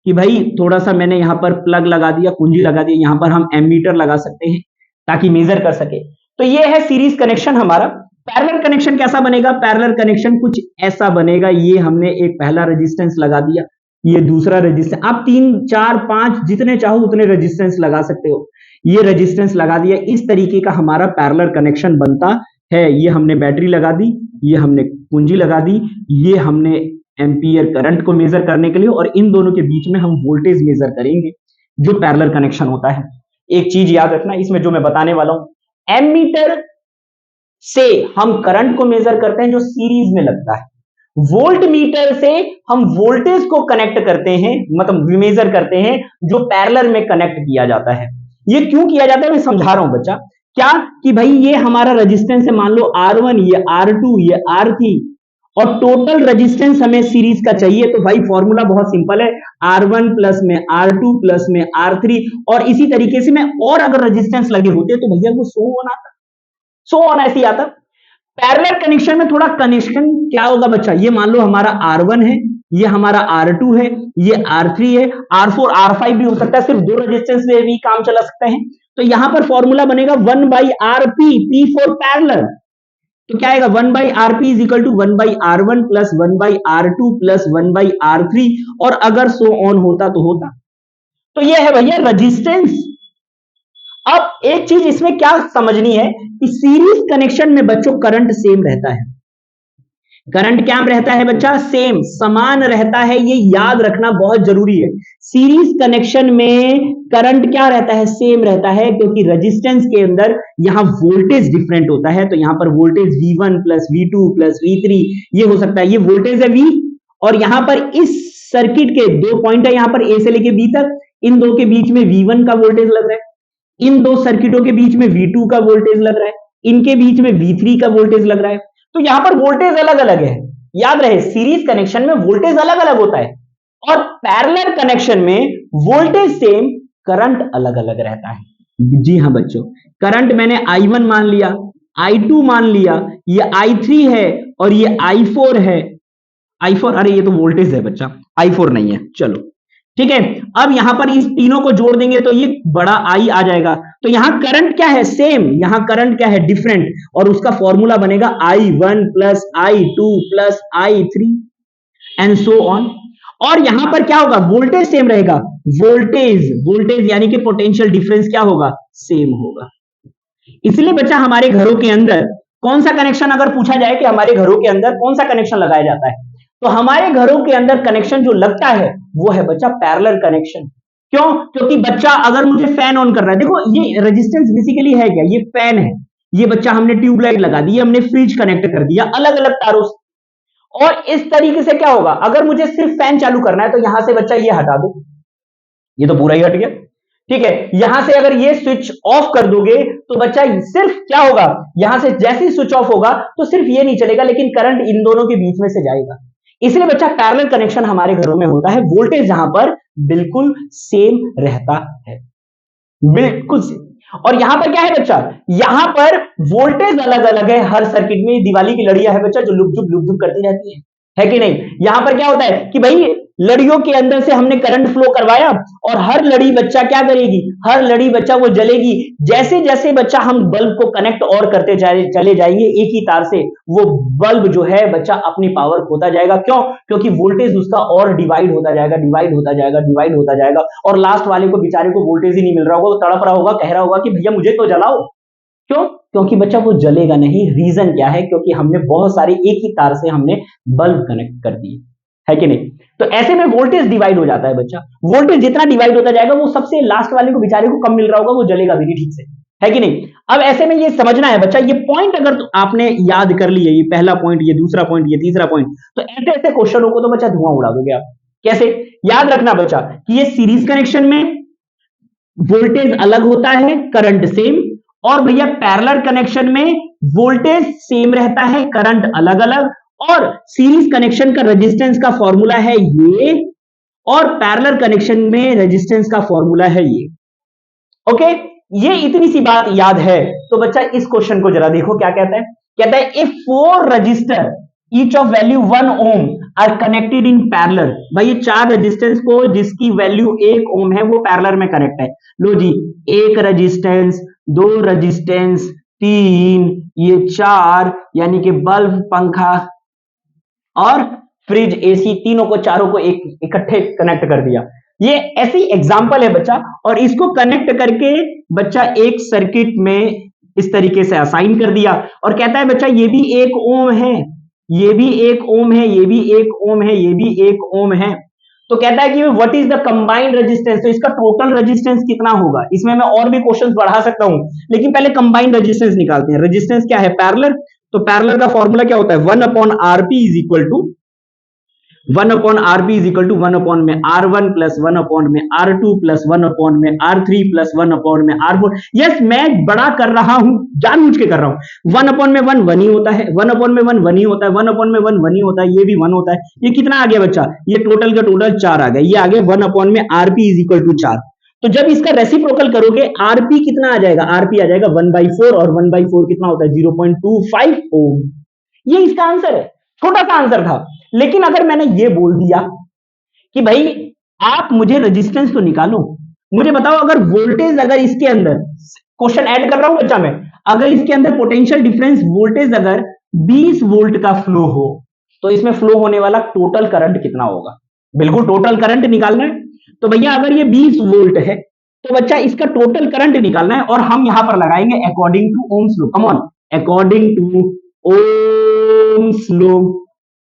कि भाई थोड़ा सा मैंने यहां पर प्लग लगा दिया, कुंजी लगा दी, यहां पर हम एमीटर लगा सकते हैं ताकि मेजर कर सके। तो ये है सीरीज कनेक्शन हमारा। पैरेलल कनेक्शन कैसा बनेगा, पैरेलल कनेक्शन कुछ ऐसा बनेगा, ये हमने एक पहला रेजिस्टेंस लगा दिया, ये दूसरा रेजिस्टेंस, आप 3 4 5 जितने चाहो उतने रेजिस्टेंस लगा सकते हो, ये रेजिस्टेंस लगा दिया। इस तरीके का हमारा पैरेलल कनेक्शन बनता है। ये हमने बैटरी लगा दी, ये हमने कुंजी लगा दी, ये हमने एम्पियर करंट को मेजर करने के लिए, और इन दोनों के बीच में हम वोल्टेज मेजर करेंगे, जो पैरेलल कनेक्शन होता है। एक चीज याद रखना इसमें जो मैं बताने वाला हूं, एमीटर से हम करंट को मेजर करते हैं जो सीरीज में लगता है, वोल्ट मीटर से हम वोल्टेज को कनेक्ट करते हैं, मतलब मेजर करते हैं जो पैरेलल में कनेक्ट किया जाता है। ये क्यों किया जाता है मैं समझा रहा हूं बच्चा। क्या कि भाई ये हमारा रेजिस्टेंस है, मान लो R1, ये R2, ये R3, और टोटल रेजिस्टेंस हमें सीरीज का चाहिए। तो भाई फॉर्मूला बहुत सिंपल है, R1 प्लस में R2 प्लस में R3, और इसी तरीके से में और अगर रेजिस्टेंस लगे होते तो भैया वो सो ऑन आता, सो ऑन ऐसे आता। पैरेलल कनेक्शन में थोड़ा कनेक्शन क्या होगा बच्चा, ये मान लो हमारा R1 है, ये हमारा R2 है, ये R3 है, R4 R5 भी हो सकता है, सिर्फ 2 रेजिस्टेंस में भी काम चला सकते हैं। तो यहां पर फॉर्मूला बनेगा 1/RP, P फॉर पैरेलल। तो क्या आएगा 1/RP is equal to 1/R1 plus 1/R2 plus 1/R3, और अगर सो ऑन होता तो होता। तो ये है भैया रेजिस्टेंस। अब एक चीज इसमें क्या समझनी है कि सीरीज कनेक्शन में बच्चों करंट सेम रहता है, करंट क्या रहता है बच्चा? सेम, समान रहता है, ये याद रखना बहुत जरूरी है। सीरीज कनेक्शन में करंट क्या रहता है? सेम रहता है, क्योंकि रेजिस्टेंस के अंदर यहां वोल्टेज डिफरेंट होता है, तो यहां पर voltage V1 plus V2 plus V3 ये हो सकता है, ये वोल्टेज है V, और यहां पर इस सर्किट के दो पॉइंट है, यहां पर A से लेके B तक, इन दो के बीच में V1 का वोल्टेज लग रहा है, इन दो सर्किटों के बीच में V2 का वोल्टेज लग रहा है, इनके बीच में V3 का वोल्टेज लग रहा है, तो यहां पर वोल्टेज अलग अलग है। याद रहे, सीरीज कनेक्शन में वोल्टेज अलग अलग होता है, और पैरेलल कनेक्शन में वोल्टेज सेम, करंट अलग अलग रहता है। जी हां बच्चों, करंट मैंने I1 मान लिया, I2 मान लिया, ये I3 है और ये I4 है। I4, अरे ये तो वोल्टेज है बच्चा, I4 नहीं है, चलो ठीक है। अब यहां पर इस तीनों को जोड़ देंगे तो ये बड़ा I आ जाएगा, तो यहां करंट क्या है? सेम, यहां करंट क्या है? डिफरेंट, और उसका फॉर्मूला बनेगा I1 plus I2 plus I3 and so on. और यहां पर क्या होगा? वोल्टेज सेम रहेगा, वोल्टेज यानी कि पोटेंशियल डिफरेंस क्या होगा? सेम होगा। इसलिए बच्चा हमारे घरों के अंदर कौन सा कनेक्शन, अगर पूछा जाए कि हमारे घरों के अंदर कौन सा कनेक्शन लगाया जाता है, तो हमारे घरों के अंदर कनेक्शन जो लगता है वो है बच्चा पैरेलल कनेक्शन। क्यों? क्योंकि बच्चा अगर मुझे फैन ऑन कर रहा है, देखो ये रेजिस्टेंस बेसिकली है क्या? ये फैन है, ये बच्चा हमने ट्यूबलाइट लगा दी, हमने फ्रिज कनेक्ट कर दिया अलग अलग तारों से, और इस तरीके से क्या होगा? अगर मुझे सिर्फ फैन चालू करना है तो यहां से बच्चा ये हटा दो, ये तो पूरा ही हट गया, ठीक है। यहां से अगर ये स्विच ऑफ कर दोगे तो बच्चा सिर्फ क्या होगा? यहां से जैसे ही स्विच ऑफ होगा तो सिर्फ ये नहीं चलेगा, लेकिन करंट इन दोनों के बीच में से जाएगा। इसलिए बच्चा पैरेलल कनेक्शन हमारे घरों में होता है, वोल्टेज यहां पर बिल्कुल सेम रहता है, बिल्कुल सेम। और यहां पर क्या है बच्चा? यहां पर वोल्टेज अलग अलग है हर सर्किट में। दिवाली की लड़ियां है बच्चा जो लुक झुक करती रहती है कि नहीं? यहां पर क्या होता है कि भाई लड़ियों के अंदर से हमने करंट फ्लो करवाया, और हर लड़ी बच्चा क्या करेगी? हर लड़ी बच्चा वो जलेगी। जैसे जैसे बच्चा हम बल्ब को कनेक्ट और करते चले जाएंगे एक ही तार से, वो बल्ब जो है बच्चा अपनी पावर खोता जाएगा। क्यों? क्योंकि वोल्टेज उसका और डिवाइड होता जाएगा, डिवाइड होता जाएगा, डिवाइड होता जाएगा, और लास्ट वाले को बेचारे को वोल्टेज ही नहीं मिल रहा होगा, वो तड़प रहा होगा, कह रहा होगा कि भैया मुझे तो जलाओ। क्यों? क्योंकि बच्चा वो जलेगा नहीं। रीजन क्या है? क्योंकि हमने बहुत सारे एक ही तार से हमने बल्ब कनेक्ट कर दिए, है कि नहीं? तो ऐसे में वोल्टेज डिवाइड हो जाता है बच्चा। वोल्टेज जितना डिवाइड होता जाएगा, वो सबसे लास्ट वाले को बेचारे को कम मिल रहा होगा, वो जलेगा भी नहीं ठीक से, है कि नहीं? अब ऐसे में ये समझना है बच्चा, ये पॉइंट अगर तो आपने याद कर लिया, ये पहला पॉइंट, ये दूसरा पॉइंट, ये तीसरा पॉइंट, तो ऐसे ऐसे क्वेश्चनों को तो बच्चा धुआं उड़ा दोगे आप। कैसे? याद रखना बच्चा कि ये सीरीज कनेक्शन में वोल्टेज अलग होता है, करंट सेम, और भैया पैरेलल कनेक्शन में वोल्टेज सेम रहता है, करंट अलग अलग, और सीरीज कनेक्शन का रेजिस्टेंस का फॉर्मूला है ये, और पैरेलल कनेक्शन में रेजिस्टेंस का फॉर्मूला है ये। ओके, ये इतनी सी बात याद है तो बच्चा इस क्वेश्चन को जरा देखो क्या कहता है। कहता है if 4 resistor each of value 1 ohm are connected in parallel. भाई ये 4 रेजिस्टेंस को जिसकी वैल्यू 1 ओम है वो पैरेलल में कनेक्ट है। लो जी, 1 रेजिस्टेंस, 2 रेजिस्टेंस, 3, ये 4, यानी कि बल्ब, पंखा और फ्रिज, एसी, तीनों को, चारों को एक इकट्ठे कनेक्ट कर दिया। ये ऐसी एग्जांपल है बच्चा, और इसको कनेक्ट करके बच्चा एक सर्किट में इस तरीके से असाइन कर दिया, और कहता है बच्चा ये भी 1 ओम है, ये भी 1 ओम है, ये भी 1 ओम है, ये भी 1 ओम है। तो कहता है कि what is the combined resistance, तो इसका टोटल रेजिस्टेंस कितना होगा। इसमें मैं और भी क्वेश्चंस बढ़ा सकता हूं, लेकिन पहले कंबाइंड रेजिस्टेंस निकालते हैं। रेजिस्टेंस क्या है? पैरेलल, तो पैरेलल का फॉर्मूला क्या होता है? 1/Rp is equal to 1/Rp is equal to 1 में R1 प्लस 1 में R2 प्लस 1 में R3 प्लस 1 में R4। यस, मैं बड़ा कर रहा हूं, जानबूझ के कर रहा हूं। 1 में 1 1 ही होता है, 1 में 1 1 ही होता है, 1 में 1 1 ही होता है, ये भी 1 होता है। ये कितना आ गया बच्चा? ये टोटल का टोटल 4 आ गया। ये आ गया 1 में Rp इज इक्वल टू 4। तो जब इसका रेसिप्रोकल करोगे Rp कितना आ जाएगा? Rp आ जाएगा 1/4, और 1/4 कितना होता है? 0.25 ओम। ये इसका आंसर है। छोटा सा आंसर था, लेकिन अगर मैंने ये बोल दिया कि भाई आप मुझे रेजिस्टेंस तो निकालो, मुझे बताओ अगर वोल्टेज, अगर इसके अंदर, क्वेश्चन ऐड कर रहा हूं बच्चा मैं, अगर इसके अंदर पोटेंशियल डिफरेंस वोल्टेज अगर 20 वोल्ट का फ्लो हो, तो इसमें फ्लो होने वाला टोटल करंट कितना होगा? बिल्कुल टोटल करंट निकालना है। तो भैया अगर ये 20 वोल्ट है तो बच्चा इसका टोटल करंट निकालना है, और हम यहां पर लगाएंगे according to Ohm's law. Come on, according to Ohm's law.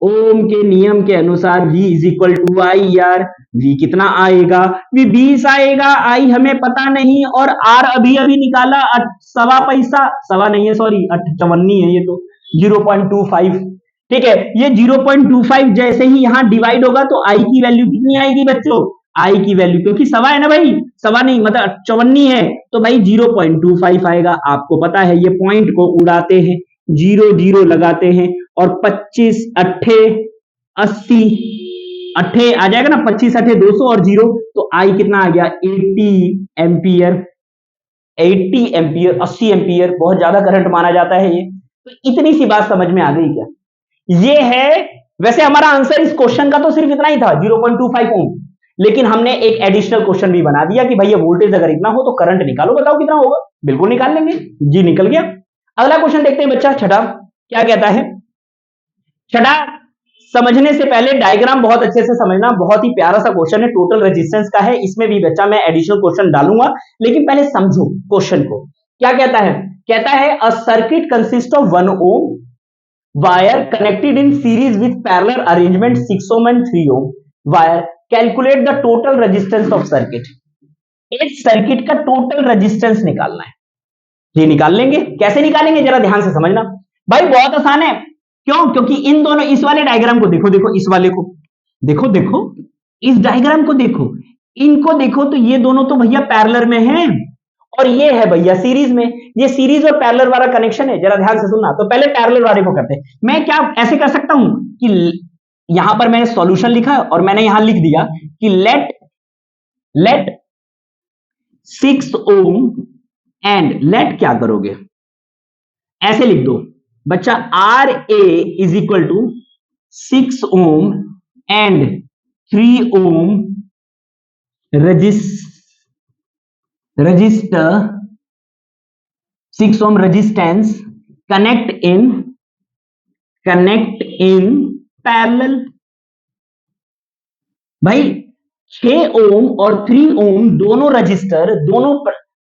Ohm के नियम के अनुसार V is equal to I यार। V कितना आएगा? V 20 आएगा। आई हमें पता नहीं और R अभी अभी निकाला सवा पैसा, सवा नहीं है सॉरी 58 है ये तो 0.25। ठीक है, ये 0.25 जैसे ही यहां डिवाइड होगा तो आई की वैल्यू कितनी आएगी बच्चों? आई की वैल्यू क्योंकि सवा है ना भाई, सवा नहीं मतलब 54 है तो भाई 0.25 आएगा। आपको पता है ये पॉइंट को उड़ाते हैं, 0 लगाते हैं और 25 अट्ठे 80 अट्ठे आ जाएगा ना, 25 अट्ठे 200 और 0 तो आई कितना आ गया? 80 एम्पियर। 80 एम्पियर 80 एम्पियर बहुत ज्यादा करंट माना जाता है ये। तो इतनी सी बात समझ में आ गई क्या? ये है। वैसे हमारा आंसर इस क्वेश्चन का तो सिर्फ इतना ही था 0.25 ओम, लेकिन हमने एक एडिशनल क्वेश्चन भी बना दिया कि भैया वोल्टेज अगर इतना हो तो करंट निकालो, बताओ कितना होगा। बिल्कुल निकाल लेंगे जी, निकल गया। अगला क्वेश्चन देखते हैं बच्चा, छठा क्या कहता है। छठा, समझने से पहले डायग्राम बहुत अच्छे से समझना, बहुत ही प्यारा सा क्वेश्चन है, टोटल रेजिस्टेंस का है। इसमें भी बच्चा मैं एडिशनल क्वेश्चन डालूंगा, लेकिन पहले समझो क्वेश्चन को। क्या कहता है? कहता है a circuit consist of 1 ohm wire connected in series with parallel arrangement 6 ohm and 3 ohm wire, calculate the total resistance of circuit। एक सर्किट का टोटल रेजिस्टेंस निकालना है। ये निकाल लेंगे, कैसे निकालेंगे जरा ध्यान से समझना भाई, बहुत आसान है। क्यों? क्योंकि इन दोनों, इस वाले डायग्राम को देखो, देखो इस वाले को देखो, देखो इस डायग्राम को देखो, इनको देखो तो ये दोनों तो भैया पैरेलल में हैं और ये है भैया सीरीज में। ये सीरीज और पैरेलल वाला कनेक्शन है, जरा ध्यान से सुनना। तो पहले पैरेलल वाले को करते हैं। मैं क्या ऐसे कर सकता हूं कि यहां पर मैंने सॉल्यूशन लिखा और मैंने यहां लिख दिया कि लेट 6 ओम एंड लेट क्या करोगे, ऐसे लिख दो बच्चा, R A is equal to 6 ohm and 3 ohm resistor 6 ohm resistance connect in parallel। भाई 6 ओम और 3 ओम दोनों रजिस्टर, दोनों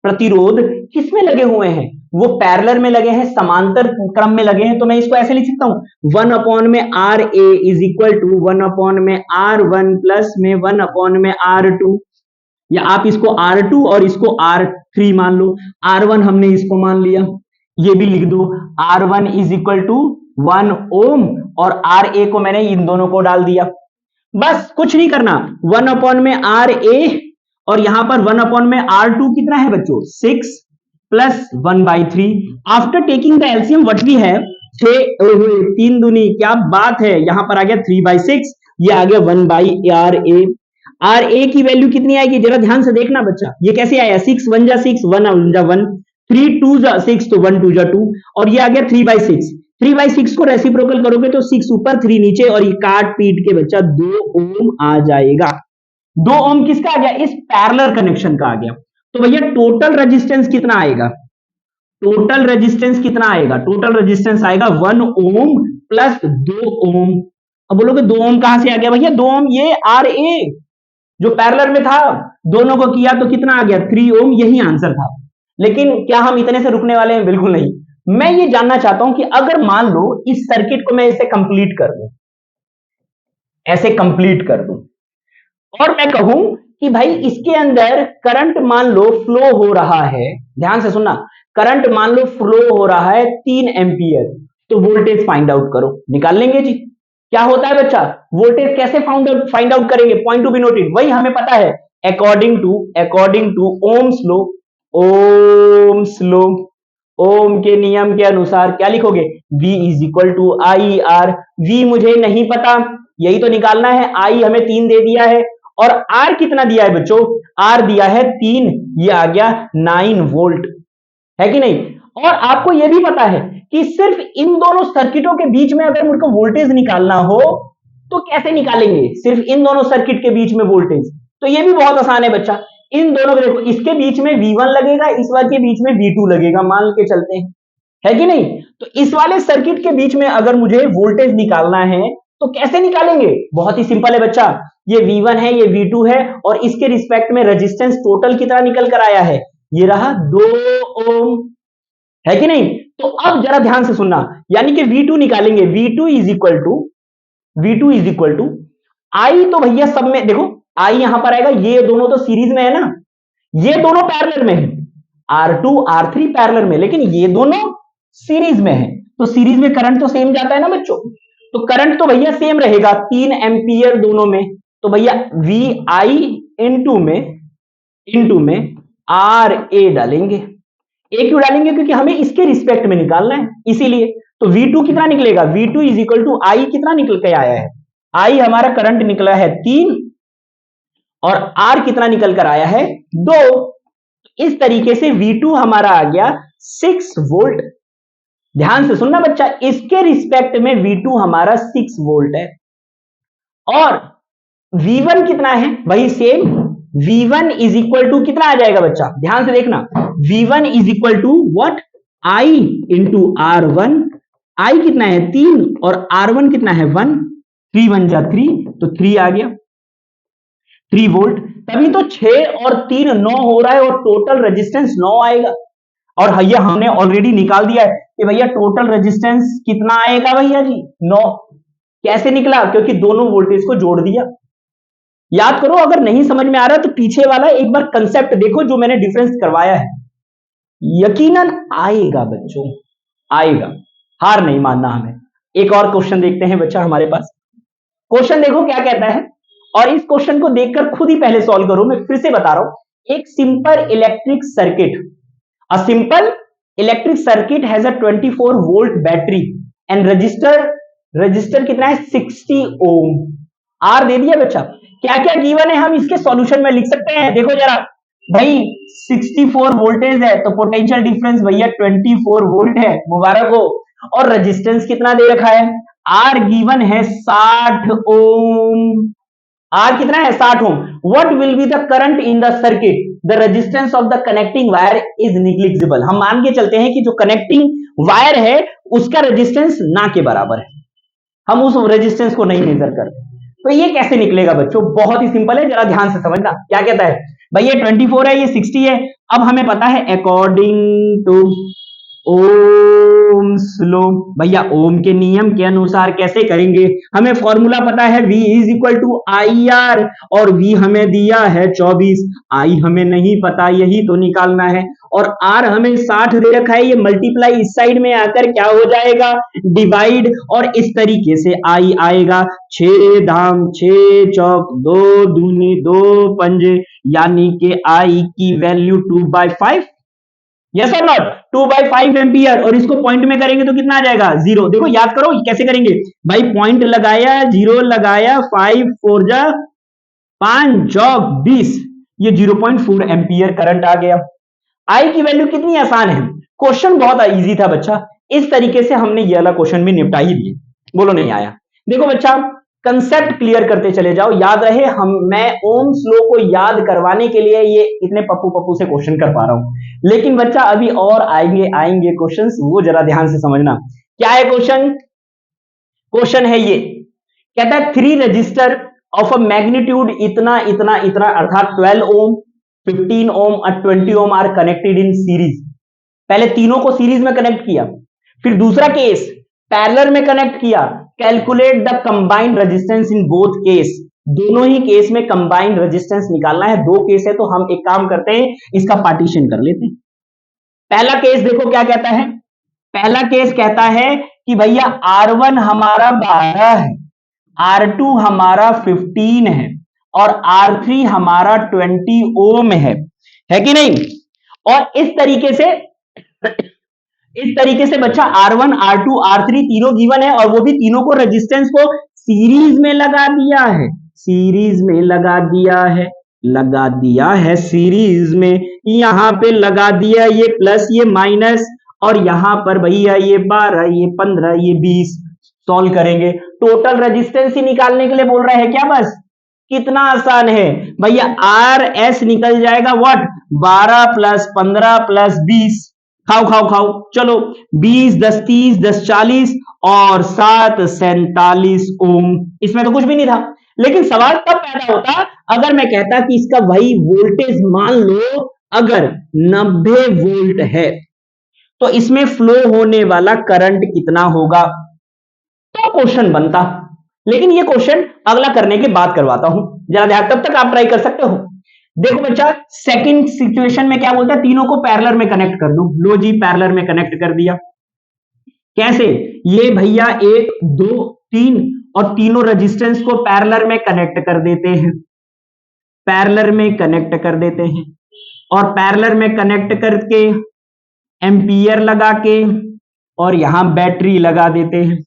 प्रतिरोध किसमें लगे हुए हैं? वो पैरेलल में लगे हैं, समांतर क्रम में लगे हैं। तो मैं इसको ऐसे लिख सकता हूं 1 अपॉन में R A is equal to 1 upon में आर वन प्लस में 1 अपॉन में आर टू, या आप इसको R2 और इसको R3 मान लो। R1 हमने इसको मान लिया, ये भी लिख दो R1 इज इक्वल टू 1 ओम और RA को मैंने इन दोनों को डाल दिया। बस कुछ नहीं करना, 1 अपॉन में RA और यहां पर 1 अपॉन में R2 कितना है बच्चों? 6 plus 1/3। After taking the LCM what we have 3 दूनी, क्या बात है, यहां पर आ गया 3/6, ये आ गया 1/RA। आर ए की वैल्यू कितनी आएगी जरा ध्यान से देखना बच्चा, ये कैसे आया? 6 1 जा 6, 1 जा 1, 3 2 जा 6 तो 1 2 जा 2 और ये आ गया 3/6। 3/6 को रेसिप्रोकल करोगे तो 6 ऊपर 3 नीचे और ये काट पीट के बच्चा 2 ओम आ जाएगा। 2 ओम किसका आ गया? इस पैरेलल कनेक्शन का आ गया। तो भैया टोटल रेजिस्टेंस कितना आएगा? टोटल रेजिस्टेंस कितना आएगा? टोटल रेजिस्टेंस आएगा 1 ओम प्लस 2 ओम। अब बोलोगे 2 ओम कहां से आ गया भैया? 2 ओम ये आर ए जो पैरेलल में था, दोनों को किया तो कितना आ गया? 3 ओम, यही आंसर था। लेकिन क्या हम इतने से रुकने वाले हैं? बिल्कुल नहीं। मैं ये जानना चाहता हूं कि अगर मान लो इस सर्किट को मैं इसे कंप्लीट कर दूं, ऐसे कंप्लीट कर दूं और मैं कहूं कि भाई इसके अंदर करंट मान लो फ्लो हो रहा है, ध्यान से सुनना, करंट मान लो फ्लो हो रहा है 3 एम्पियर, तो वोल्टेज फाइंड आउट करो। निकाल लेंगे जी। क्या होता है बच्चा? वोल्टेज कैसे फाइंड आउट करेंगे? पॉइंट टू बी नोटेड, वही हमें पता है, according to Ohm's law. Ohm's law, Ohm के नियम के अनुसार क्या लिखोगे? V is equal to I R. V मुझे नहीं पता, यही तो निकालना है। I हमें 3 दे दिया है और R कितना दिया है बच्चों? R दिया है 3, ये आ गया 9 वोल्ट, है कि नहीं? और आपको यह भी पता है कि सिर्फ इन दोनों सर्किटों के बीच में अगर मुझको वोल्टेज निकालना हो तो कैसे निकालेंगे? सिर्फ इन दोनों सर्किट के बीच में वोल्टेज, तो यह भी बहुत आसान है बच्चा। इन दोनों को देखो, इसके बीच में V1 लगेगा, इस वाले के बीच में V2 लगेगा, मान के चलते हैं, है कि नहीं? तो इस वाले सर्किट के बीच में अगर मुझे वोल्टेज निकालना है तो कैसे निकालेंगे? बहुत ही सिंपल है बच्चा, ये V1 है, ये V2 है और इसके रिस्पेक्ट में रेजिस्टेंस टोटल कितना निकल कर आया है? ये रहा 2 ओम, है कि नहीं? तो अब जरा ध्यान से सुनना, यानी कि V2 निकालेंगे, V2 is equal to V2 is equal to I, तो भैया सब में देखो आई यहां पर आएगा, ये दोनों तो सीरीज में है ना, ये दोनों पैरेलल में है, R2 R3 पैरेलल में, लेकिन ये दोनों सीरीज में है, तो सीरीज में करंट तो सेम जाता है ना बच्चों, तो करंट तो भैया सेम रहेगा 3 एम्पियर दोनों में, तो भैया VI इंटू में RA डालेंगे। ए क्यों डालेंगे? क्योंकि हमें इसके रिस्पेक्ट में निकालना है, इसीलिए। तो V2 कितना निकलेगा? V2 इज इक्वल टू आई कितना निकल के आया है? आई हमारा करंट निकला है 3 और R कितना निकल कर आया है? 2। इस तरीके से V2 हमारा आ गया 6 वोल्ट। ध्यान से सुनना बच्चा, इसके रिस्पेक्ट में V2 हमारा 6 वोल्ट है। और V1 कितना है? वही same, V1 is equal to कितना आ जाएगा बच्चा? ध्यान से देखना, V1 is equal to what? I into R1। I कितना है? 3 और R1 कितना है? 1। 3 1 जा 3, तो 3 आ गया, 3 वोल्ट। तभी तो 6 और 3 9 हो रहा है और टोटल रेजिस्टेंस 9 आएगा। और भैया हमने ऑलरेडी निकाल दिया है कि भैया टोटल रेजिस्टेंस कितना आएगा भैया जी? 9। कैसे निकला? क्योंकि दोनों वोल्टेज को जोड़ दिया। याद करो, अगर नहीं समझ में आ रहा तो पीछे वाला एक बार कंसेप्ट देखो जो मैंने डिफरेंस करवाया है, यकीनन आएगा बच्चों, आएगा, हार नहीं मानना हमें। एक और क्वेश्चन देखते हैं बच्चा हमारे पास। क्वेश्चन देखो क्या कहता है, और इस क्वेश्चन को देखकर खुद ही पहले सॉल्व करो। मैं फिर से बता रहा हूं, एक simple electric circuit, a simple electric circuit has a 24 volt battery and register कितना है? 60 ओम। आर दे दिया बच्चा। क्या क्या गिवन है हम इसके सॉल्यूशन में लिख सकते हैं? देखो जरा भाई, 64 वोल्टेज है तो पोटेंशियल डिफरेंस भैया 24 वोल्ट है, मुबारक हो। और रेजिस्टेंस कितना दे रखा है? आर गिवन है 60 ओम। आर कितना है? 60 ohm. What will be the current in the circuit? The resistance of the connecting wire is negligible. हम मान के चलते हैं कि जो कनेक्टिंग वायर है उसका रेजिस्टेंस ना के बराबर है, हम उस रेजिस्टेंस को नहीं मेजर करते। तो ये कैसे निकलेगा बच्चों? बहुत ही सिंपल है, जरा ध्यान से समझना। क्या कहता है भैया? 24 है, ये 60 है। अब हमें पता है अकॉर्डिंग टू ओम्स लॉ, भैया ओम के नियम के अनुसार कैसे करेंगे? हमें फॉर्मूला पता है, V is equal to IR, और V हमें दिया है 24, I हमें नहीं पता, यही तो निकालना है। और R हमें 60 दे रखा है, ये मल्टीप्लाई इस साइड में आकर क्या हो जाएगा? डिवाइड। और इस तरीके से I आएगा 6 धाम 6 चौक 2 दूनी 2 पंजे, यानी कि I की वैल्यू 2/5। यस और नॉट? 2/5 एम्पियर। और इसको पॉइंट में करेंगे तो कितना आ जाएगा? 0। देखो याद करो कैसे करेंगे भाई, पॉइंट लगाया, 0 लगाया, 5 4 जा 5 चौक 20, ये 0.4 एम्पियर करंट आ गया। आई की वैल्यू कितनी आसान है, क्वेश्चन बहुत इजी था बच्चा। इस तरीके से हमने ये वाला क्वेश्चन भी निपटा ही दिया। बोलो नहीं आया? देखो बच्चा, कंसेप्ट क्लियर करते चले जाओ, याद रहे। मैं ओम्स लॉ को याद करवाने के लिए ये इतने पप्पू से क्वेश्चन कर पा रहा हूं, लेकिन बच्चा अभी और आएंगे क्वेश्चंस, वो जरा ध्यान से समझना। क्या है क्वेश्चन? क्वेश्चन है ये, कहता है 3 रजिस्टर ऑफ अ मैग्नीट्यूड इतना इतना इतना, अर्थात 12 ओम 15 ओम और 20 ओम आर कनेक्टेड इन सीरीज। पहले तीनों को सीरीज में कनेक्ट किया, फिर दूसरा केस पैरेलल में कनेक्ट किया। Calculate the combined resistance in both case. दोनों ही केस में कंबाइंड रेजिस्टेंस निकालना है। 2 केस है तो हम एक काम करते हैं, इसका पार्टीशन कर लेते हैं। पहला केस देखो क्या कहता है। पहला केस कहता है कि भैया R1 हमारा 12 है, R2 हमारा 15 है और R3 हमारा 20 ओम है कि नहीं? और इस तरीके से बच्चा R1 R2 R3 तीनों गिवन है, और वो भी तीनों को रेजिस्टेंस को सीरीज में लगा दिया है। सीरीज में लगा दिया है सीरीज में। यहां पे लगा दिया, ये प्लस ये माइनस, और यहां पर भैया ये 12 ये 15 ये 20। सॉल्व करेंगे, टोटल रेजिस्टेंस ही निकालने के लिए बोल रहा है क्या? बस कितना आसान है भैया, RS निकल जाएगा व्हाट? 12 plus 15 plus 20। खाओ चलो, 20 10 30 10 40 और 7 47 ओम। इसमें तो कुछ भी नहीं था, लेकिन सवाल तब पैदा होता अगर मैं कहता कि इसका वही वोल्टेज मान लो अगर 90 वोल्ट है तो इसमें फ्लो होने वाला करंट कितना होगा, तो क्वेश्चन बनता। लेकिन ये क्वेश्चन अगला करने के बाद करवाता हूं, जरा ध्यान, तब तक आप ट्राई कर सकते हो। देखो बच्चा, सेकंड सिचुएशन में क्या बोलता है, तीनों को पैरेलल में कनेक्ट कर दो। लो जी, पैरेलल में कनेक्ट कर दिया। कैसे? ये भैया 1 2 3 और तीनों रेजिस्टेंस को पैरेलल में कनेक्ट कर देते हैं, पैरेलल में कनेक्ट कर देते हैं, और पैरेलल में कनेक्ट करके एम्पियर लगा के और यहां बैटरी लगा देते हैं।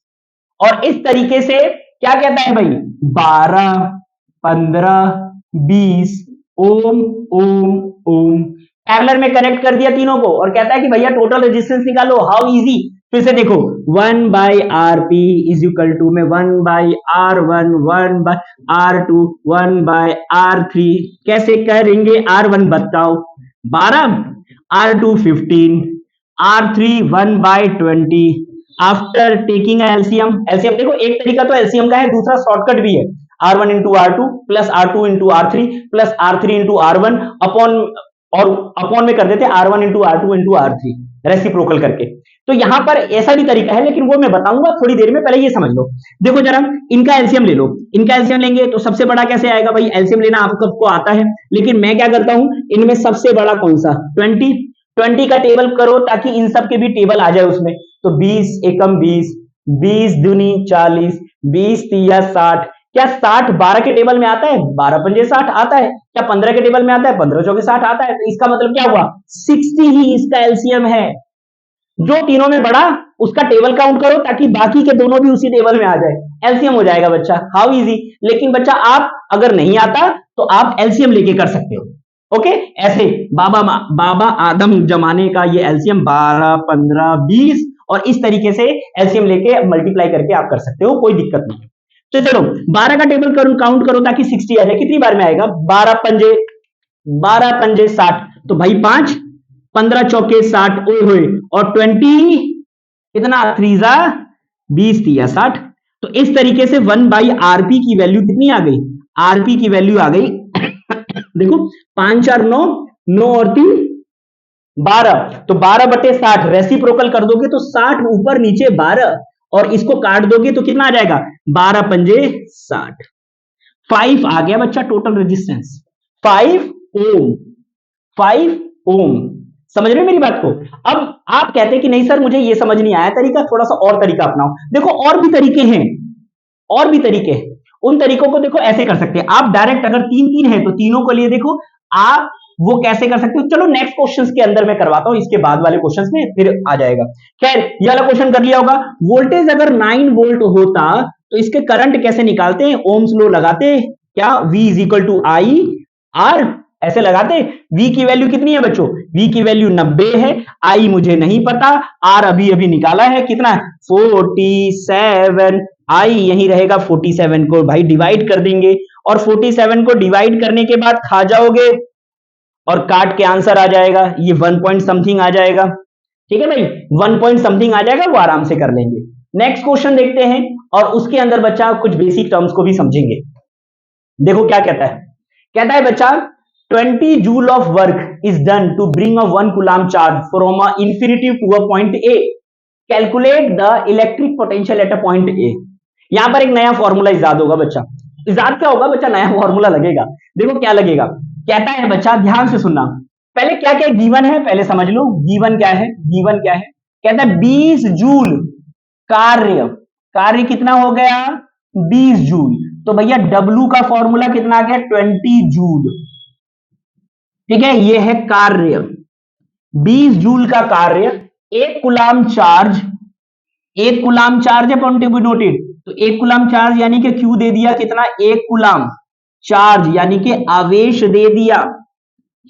और इस तरीके से क्या कहता है भाई, 12 15 20 ओम ओम ओम, पैरेलल में कनेक्ट कर दिया तीनों को, और कहता है कि भैया टोटल रेजिस्टेंस निकालो। हाउ इजी, फिर से देखो, 1 by R P is equal to में 1 by R one, 1 by R two, 1 by R three. कैसे करेंगे, R1 बताओ, 12, R2 15, R3 1 by 20। After taking LCM, LCM देखो, एक तरीका तो एलसीएम का है, दूसरा शॉर्टकट भी है, R1 into R2 plus R2 into R3 plus R3 into R1 upon, और अपॉन में कर देते R1 into R2 into R3 reciprocal करके। तो यहां पर ऐसा भी तरीका है, लेकिन वो मैं बताऊंगा थोड़ी देर में, पहले ये समझ लो। देखो जरा, इनका एलसीएम ले लो, इनका एलसीएम लेंगे तो सबसे बड़ा कैसे आएगा भाई, एलसीएम लेना आपको आता है, लेकिन मैं क्या करता हूं, इनमें सबसे बड़ा कौन सा, 20, 20 का टेबल करो ताकि इन सब के भी टेबल आ जाए उसमें। तो 20 एकम 20, 20 दूनी 40, 20 तिया 60। क्या 60 12 के टेबल में आता है, 12 पंजे 60 आता है। क्या 15 के टेबल में आता है, 15 चौके 60 आता है। तो इसका मतलब क्या हुआ, 60 ही इसका एलसीएम है। जो तीनों में बड़ा उसका टेबल काउंट करो ताकि बाकी के दोनों भी उसी टेबल में आ जाए, एलसीएम हो जाएगा बच्चा। How easy. लेकिन बच्चा आप अगर नहीं आता तो आप एलसीएम लेके कर सकते हो। ओके, ऐसे बाबा आदम जमाने का ये एलसीएम 12 15 20, और इस तरीके से एलसीएम लेके मल्टीप्लाई करके आप कर सकते हो, कोई दिक्कत नहीं। तो चलो 12 का टेबल करो, काउंट करो ताकि 60 आ जाए। कितनी बार में आएगा, 12 पंजे 60, तो भाई 5, 15 चौके 60, ओए होए, और 20 कितना, 3 जा 20 तिया 60। तो इस तरीके से 1 बाई आरपी की वैल्यू कितनी आ गई, आरपी की वैल्यू आ गई देखो 5 4 9, 9 और 3 12, तो 12 बटे 60 रेसिप्रोकल कर दोगे तो 60 ऊपर नीचे 12, और इसको काट दोगे तो कितना आ जाएगा, 12 पंजे 60। 5 आ गया बच्चा टोटल रेजिस्टेंस, 5 ओम, 5 ओम। समझ रहे हो मेरी बात को। अब आप कहते हैं कि नहीं सर मुझे ये समझ नहीं आया तरीका, थोड़ा सा और तरीका अपनाओ। देखो और भी तरीके हैं, और भी तरीके हैं। उन तरीकों को देखो ऐसे कर सकते हैं आप डायरेक्ट, अगर 3 3 है तो तीनों के लिए देखो आप वो कैसे कर सकते हो। चलो नेक्स्ट क्वेश्चंस के अंदर मैं करवाता हूं, इसके बाद वाले क्वेश्चंस में फिर आ जाएगा। खैर ये वाला क्वेश्चन कर लिया होगा। वोल्टेज अगर 9 वोल्ट होता तो इसके करंट कैसे निकालते हैं, ओम्स लॉ लगाते क्या, V is equal to I R, ऐसे लगाते। V की वैल्यू कितनी है बच्चों, V की वैल्यू 90 है, I मुझे नहीं पता, R अभी अभी निकाला है, कितना है 47, I यही रहेगा 47 को भाई डिवाइड कर देंगे, और 47 को डिवाइड करने के बाद खा जाओगे और काट के आंसर आ जाएगा, ये 1 पॉइंट समथिंग आ जाएगा। ठीक है भाई, 1 पॉइंट समथिंग आ जाएगा, वो आराम से कर लेंगे। नेक्स्ट क्वेश्चन देखते हैं, और उसके अंदर बच्चा कुछ बेसिक टर्म्स को भी समझेंगे। देखो क्या कहता है, कहता है बच्चा 20 joule of work is done to bring a 1 coulomb charge from a infinity to a point A, calculate the electric potential at a point A. यहां पर एक नया फॉर्मूला इजाद होगा बच्चा, इजाद क्या होगा बच्चा, नया फॉर्मूला लगेगा। देखो क्या लगेगा, कहता है बच्चा ध्यान से सुनना, पहले क्या क्या गिवन है पहले समझ लो, गिवन क्या है, गिवन क्या है, कहता है 20 जूल कार्य, कार्य कितना हो गया 20 जूल, तो भैया W का फॉर्मूला कितना आ गया 20 जूल। ठीक है, ये है कार्य, 20 जूल का कार्य, 1 कूलम चार्ज, 1 कूलम चार्ज है पॉइंट टू बी नोटेड, तो 1 कूलम चार्ज यानी कि Q दे दिया कितना 1 कूलम, चार्ज यानी कि आवेश दे दिया,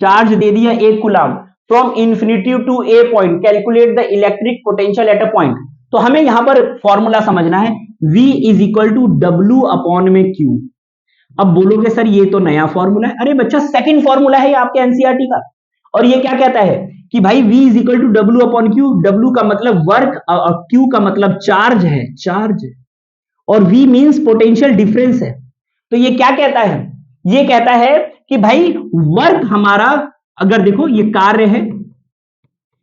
चार्ज दे दिया 1 coulomb, from infinity to A point, calculate the electric potential at a point. तो हमें यहां पर फॉर्मूला समझना है, V is equal to W upon में Q। अब बोलोगे सर ये तो नया फॉर्मूला है, अरे बच्चा सेकंड फॉर्मूला है ये आपके एनसीईआरटी का, और ये क्या कहता है कि भाई V is equal to W upon Q, W का मतलब वर्क और Q का मतलब चार्ज है, चार्ज, और V मींस पोटेंशियल डिफरेंस है। तो ये क्या कहता है, ये कहता है कि भाई वर्क हमारा, अगर देखो ये कार्य है,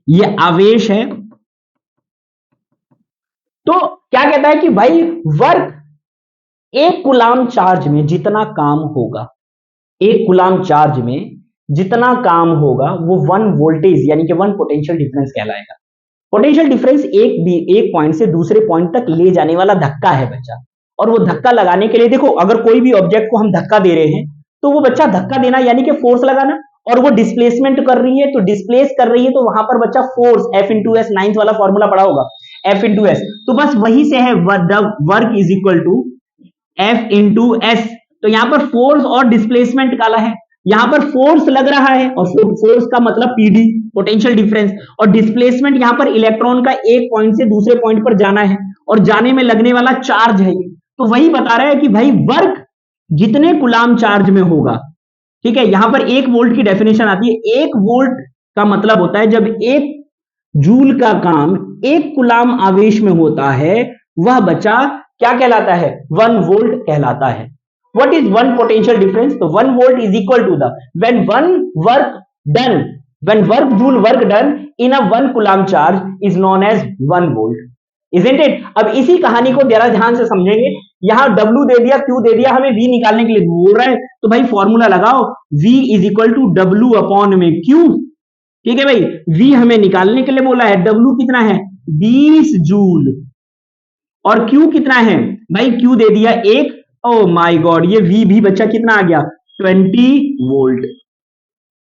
ये आवेश है, तो क्या कहता है कि भाई वर्क एक कूलाम चार्ज में जितना काम होगा, एक कूलाम चार्ज में जितना काम होगा वो 1 वोल्टेज यानी कि 1 पोटेंशियल डिफरेंस कहलाएगा। पोटेंशियल डिफरेंस एक पॉइंट से दूसरे पॉइंट तक ले जाने वाला धक्का है बच्चा। और वो धक्का लगाने के लिए देखो, अगर कोई भी ऑब्जेक्ट को हम धक्का दे रहे हैं तो वो बच्चा धक्का देना यानी कि फोर्स लगाना, और वो डिस्प्लेसमेंट कर रही है तो डिस्प्लेस कर रही है तो वहां पर बच्चा force F into S, 9th वाला फॉर्मूला पढ़ा होगा, F इंटू एस। तो बस वही से है work is equal to F into S. तो यहां पर फोर्स और डिस्प्लेसमेंट काला है, यहां पर फोर्स लग रहा है और फोर्स का मतलब पीडी पोटेंशियल डिफरेंस, और डिस्प्लेसमेंट यहां पर इलेक्ट्रॉन का एक पॉइंट से दूसरे पॉइंट पर जाना है और जाने में लगने वाला चार्ज है। तो वही बता रहा है कि भाई वर्क जितने कूलाम चार्ज में होगा, ठीक है। यहां पर 1 वोल्ट की डेफिनेशन आती है। 1 वोल्ट का मतलब होता है जब 1 जूल का काम 1 कूलाम आवेश में होता है, वह बच्चा क्या कहलाता है? 1 वोल्ट कहलाता है। What is 1 potential difference? तो 1 volt is equal to the when work joule work done in a 1 coulomb charge is known as 1 volt, isn't it? अब इसी कहानी को जरा ध्यान से समझेंगे। यहां W दे दिया, Q दे दिया, हमें V निकालने के लिए बोल रहा है, तो भाई फॉर्मूला लगाओ, V is equal to W upon में Q। ठीक है भाई, V हमें निकालने के लिए बोला है, W कितना है? 20 जूल, और Q कितना है भाई? Q दे दिया 1। ओ माय गॉड, ये V भी बच्चा कितना आ गया? 20 वोल्ट।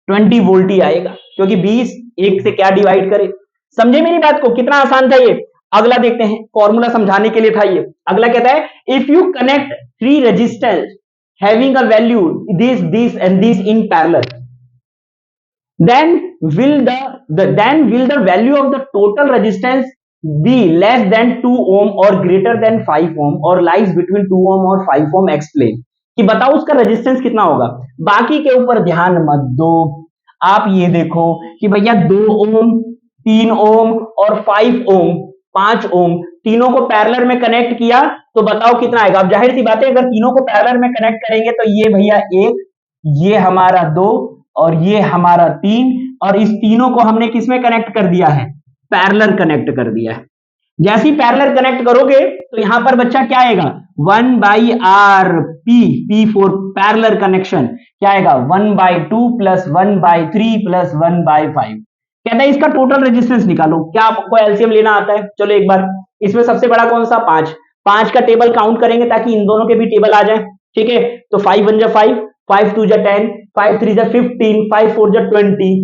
20 वोल्ट ही आएगा, क्योंकि 20 1 से क्या डिवाइड करे। समझे मेरी बात को? कितना आसान था ये। अगला देखते हैं, फॉर्मूला समझाने के लिए था ये। अगला कहता है, if you connect 3 resistance having a value this and this in parallel, then will the value of the total resistance be less than 2 ohm or greater than 5 ohm or lies between 2 ohm और 5 ohm? explain कि बताओ उसका resistance कितना होगा। बाकी के ऊपर ध्यान मत दो, आप ये देखो कि भैया 2 ओम, 3 ओम और 5 ओम, 5 ओम, तीनों को पैरेलल में कनेक्ट किया तो बताओ कितना आएगा। अब जाहिर सी बात है, अगर तीनों को पैरेलल में कनेक्ट करेंगे तो ये भैया 1, ये हमारा 2 और ये हमारा 3, और इस तीनों को हमने किसमें कनेक्ट कर दिया है? पैरेलल कनेक्ट कर दिया है। जैसे ही पैरेलल कनेक्ट करोगे तो यहां पर बच्चा क्या आएगा? 1/RP, P for parallel connection, क्या आएगा? 1/2 प्लस 1/3 प्लस 1/5। कहता है इसका टोटल रेजिस्टेंस निकालो। क्या आपको एलसीएम लेना आता है? चलो एक बार, इसमें सबसे बड़ा कौन सा? 5। 5 का टेबल काउंट करेंगे ताकि इन दोनों के भी टेबल आ जाए, ठीक है। तो 5 1 जा 5, 5 2 जा 10, 5 3 जा 15, 5 4 जा 20,